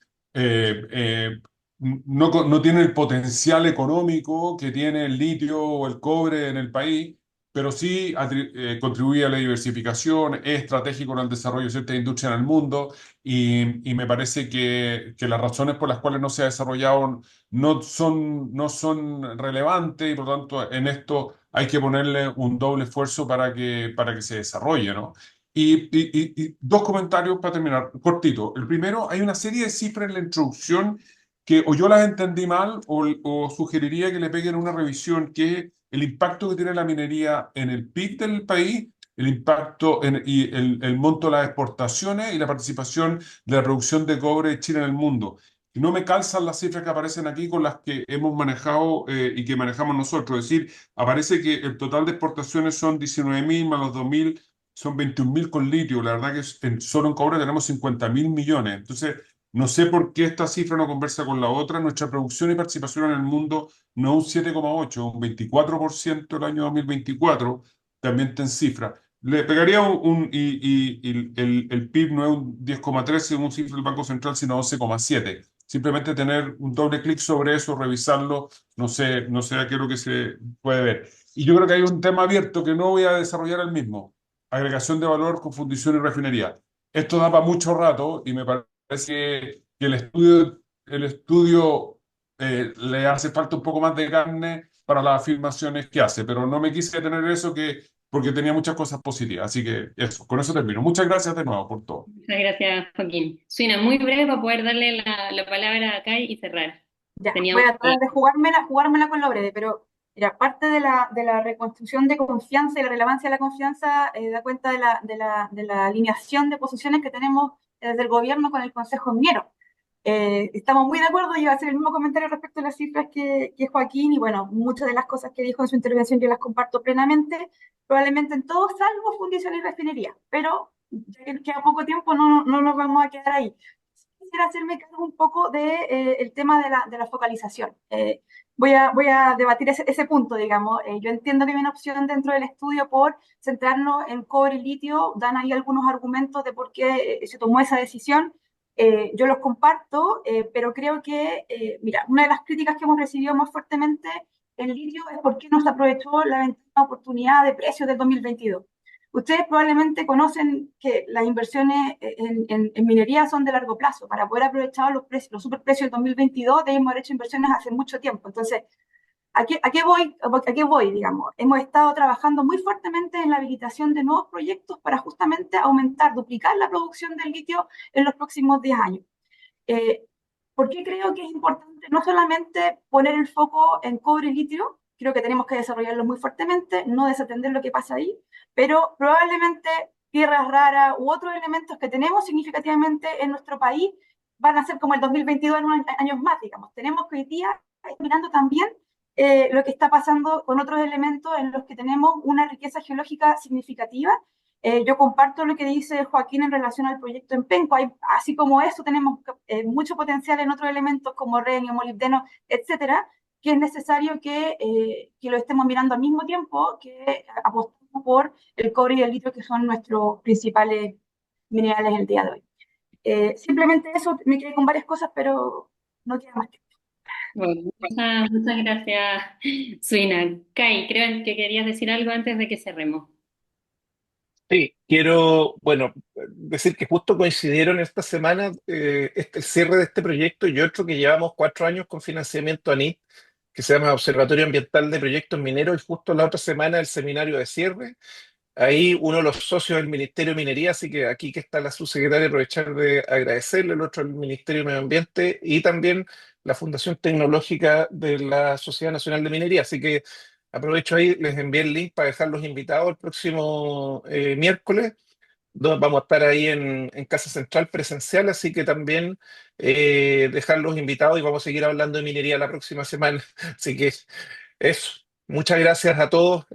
no tiene el potencial económico que tiene el litio o el cobre en el país, pero sí contribuye a la diversificación, es estratégico en el desarrollo de cierta industria en el mundo y me parece que las razones por las cuales no se ha desarrollado no son relevantes y por lo tanto en esto hay que ponerle un doble esfuerzo para que se desarrolle, ¿no? Y dos comentarios para terminar, cortito. El primero, hay una serie de cifras en la introducción que o yo las entendí mal o sugeriría que le peguen una revisión, que es el impacto que tiene la minería en el PIB del país, el impacto y el monto de las exportaciones y la participación de la producción de cobre de Chile en el mundo. Y no me calzan las cifras que aparecen aquí con las que hemos manejado y que manejamos nosotros. Es decir, aparece que el total de exportaciones son 19.000 más los 2.000, son 21.000 con litio. La verdad que solo en cobre tenemos 50.000 millones. Entonces, no sé por qué esta cifra no conversa con la otra. Nuestra producción y participación en el mundo no un 7,8, un 24% el año 2024, también está en cifra. Le pegaría y el PIB no es un 10,3 según cifra del Banco Central, sino 11,7. Simplemente tener un doble clic sobre eso, revisarlo, no sé a qué es lo que se puede ver. Y yo creo que hay un tema abierto que no voy a desarrollar el mismo. Agregación de valor con fundición y refinería. Esto da para mucho rato y me parece que el estudio le hace falta un poco más de carne para las afirmaciones que hace, pero no me quise detener eso porque tenía muchas cosas positivas. Así que eso, con eso termino. Muchas gracias de nuevo por todo. Muchas gracias, Joaquín. Suina muy breve para poder darle la palabra a Kai y cerrar. Ya, voy a Teníamos tratar de jugármela con lo breve, pero Mira, parte de la reconstrucción de confianza y la relevancia de la confianza da cuenta de la alineación de posiciones que tenemos desde el gobierno con el Consejo Minero. Estamos muy de acuerdo, yo iba a hacer el mismo comentario respecto a las cifras que Joaquín, y bueno, muchas de las cosas que dijo en su intervención yo las comparto plenamente, probablemente en todo salvo fundición y refinería, pero ya que queda poco tiempo no nos vamos a quedar ahí. Quisiera hacerme cargo un poco el tema de la focalización. Voy a debatir ese punto, digamos. Yo entiendo que hay una opción dentro del estudio por centrarnos en cobre y litio, dan ahí algunos argumentos de por qué se tomó esa decisión. Yo los comparto, pero creo que, mira, una de las críticas que hemos recibido más fuertemente en litio es por qué no se aprovechó la ventana de oportunidad de precios del 2022. Ustedes probablemente conocen que las inversiones en minería son de largo plazo. Para poder aprovechar los precios, los superprecios del 2022 debemos haber hecho inversiones hace mucho tiempo. Entonces, ¿a qué voy, digamos? Hemos estado trabajando muy fuertemente en la habilitación de nuevos proyectos para justamente aumentar, duplicar la producción del litio en los próximos 10 años. Eh, ¿Por qué creo que es importante no solamente poner el foco en cobre y litio? Creo que tenemos que desarrollarlo muy fuertemente, no desatender lo que pasa ahí, pero probablemente tierras raras u otros elementos que tenemos significativamente en nuestro país van a ser como el 2022 en unos años más, digamos. Tenemos que hoy día ir mirando también lo que está pasando con otros elementos en los que tenemos una riqueza geológica significativa. Yo comparto lo que dice Joaquín en relación al proyecto en Penco. Así como eso, tenemos mucho potencial en otros elementos como renio, molibdeno, etcétera, que es necesario que lo estemos mirando al mismo tiempo que apostamos por el cobre y el litio, que son nuestros principales minerales el día de hoy. Simplemente eso, me quedé con varias cosas, pero no queda más tiempo. Bueno, muchas gracias, Suina. Kai, creo que querías decir algo antes de que cerremos. Sí, quiero, bueno, decir que justo coincidieron esta semana el cierre de este proyecto y otro que llevamos 4 años con financiamiento ANIT, que se llama Observatorio Ambiental de Proyectos Mineros, y justo la otra semana el seminario de cierre. Ahí uno de los socios del Ministerio de Minería, así que aquí que está la subsecretaria, aprovechar de agradecerle, el otro el Ministerio de Medio Ambiente y también la Fundación Tecnológica de la Sociedad Nacional de Minería. Así que aprovecho ahí, les envié el link para dejarlos invitados el próximo miércoles. Vamos a estar ahí en Casa Central presencial, así que también dejarlos invitados y vamos a seguir hablando de minería la próxima semana. Así que eso. Muchas gracias a todos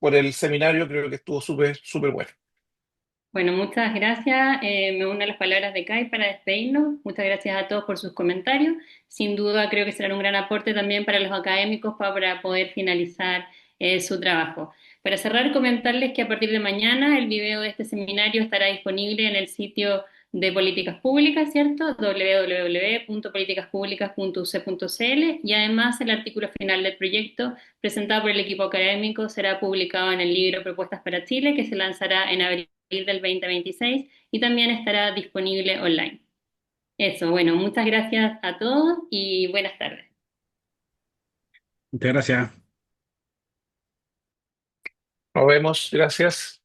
por el seminario, creo que estuvo súper, súper bueno. Bueno, muchas gracias. Me uno a las palabras de Kai para despedirnos. Muchas gracias a todos por sus comentarios. Sin duda creo que serán un gran aporte también para los académicos para poder finalizar su trabajo. Para cerrar, comentarles que a partir de mañana el video de este seminario estará disponible en el sitio de Políticas Públicas, ¿cierto? www.politicaspublicas.uc.cl, y además el artículo final del proyecto presentado por el equipo académico será publicado en el libro Propuestas para Chile, que se lanzará en abril del 2026 y también estará disponible online. Eso, bueno, muchas gracias a todos y buenas tardes. Muchas gracias. Nos vemos, gracias.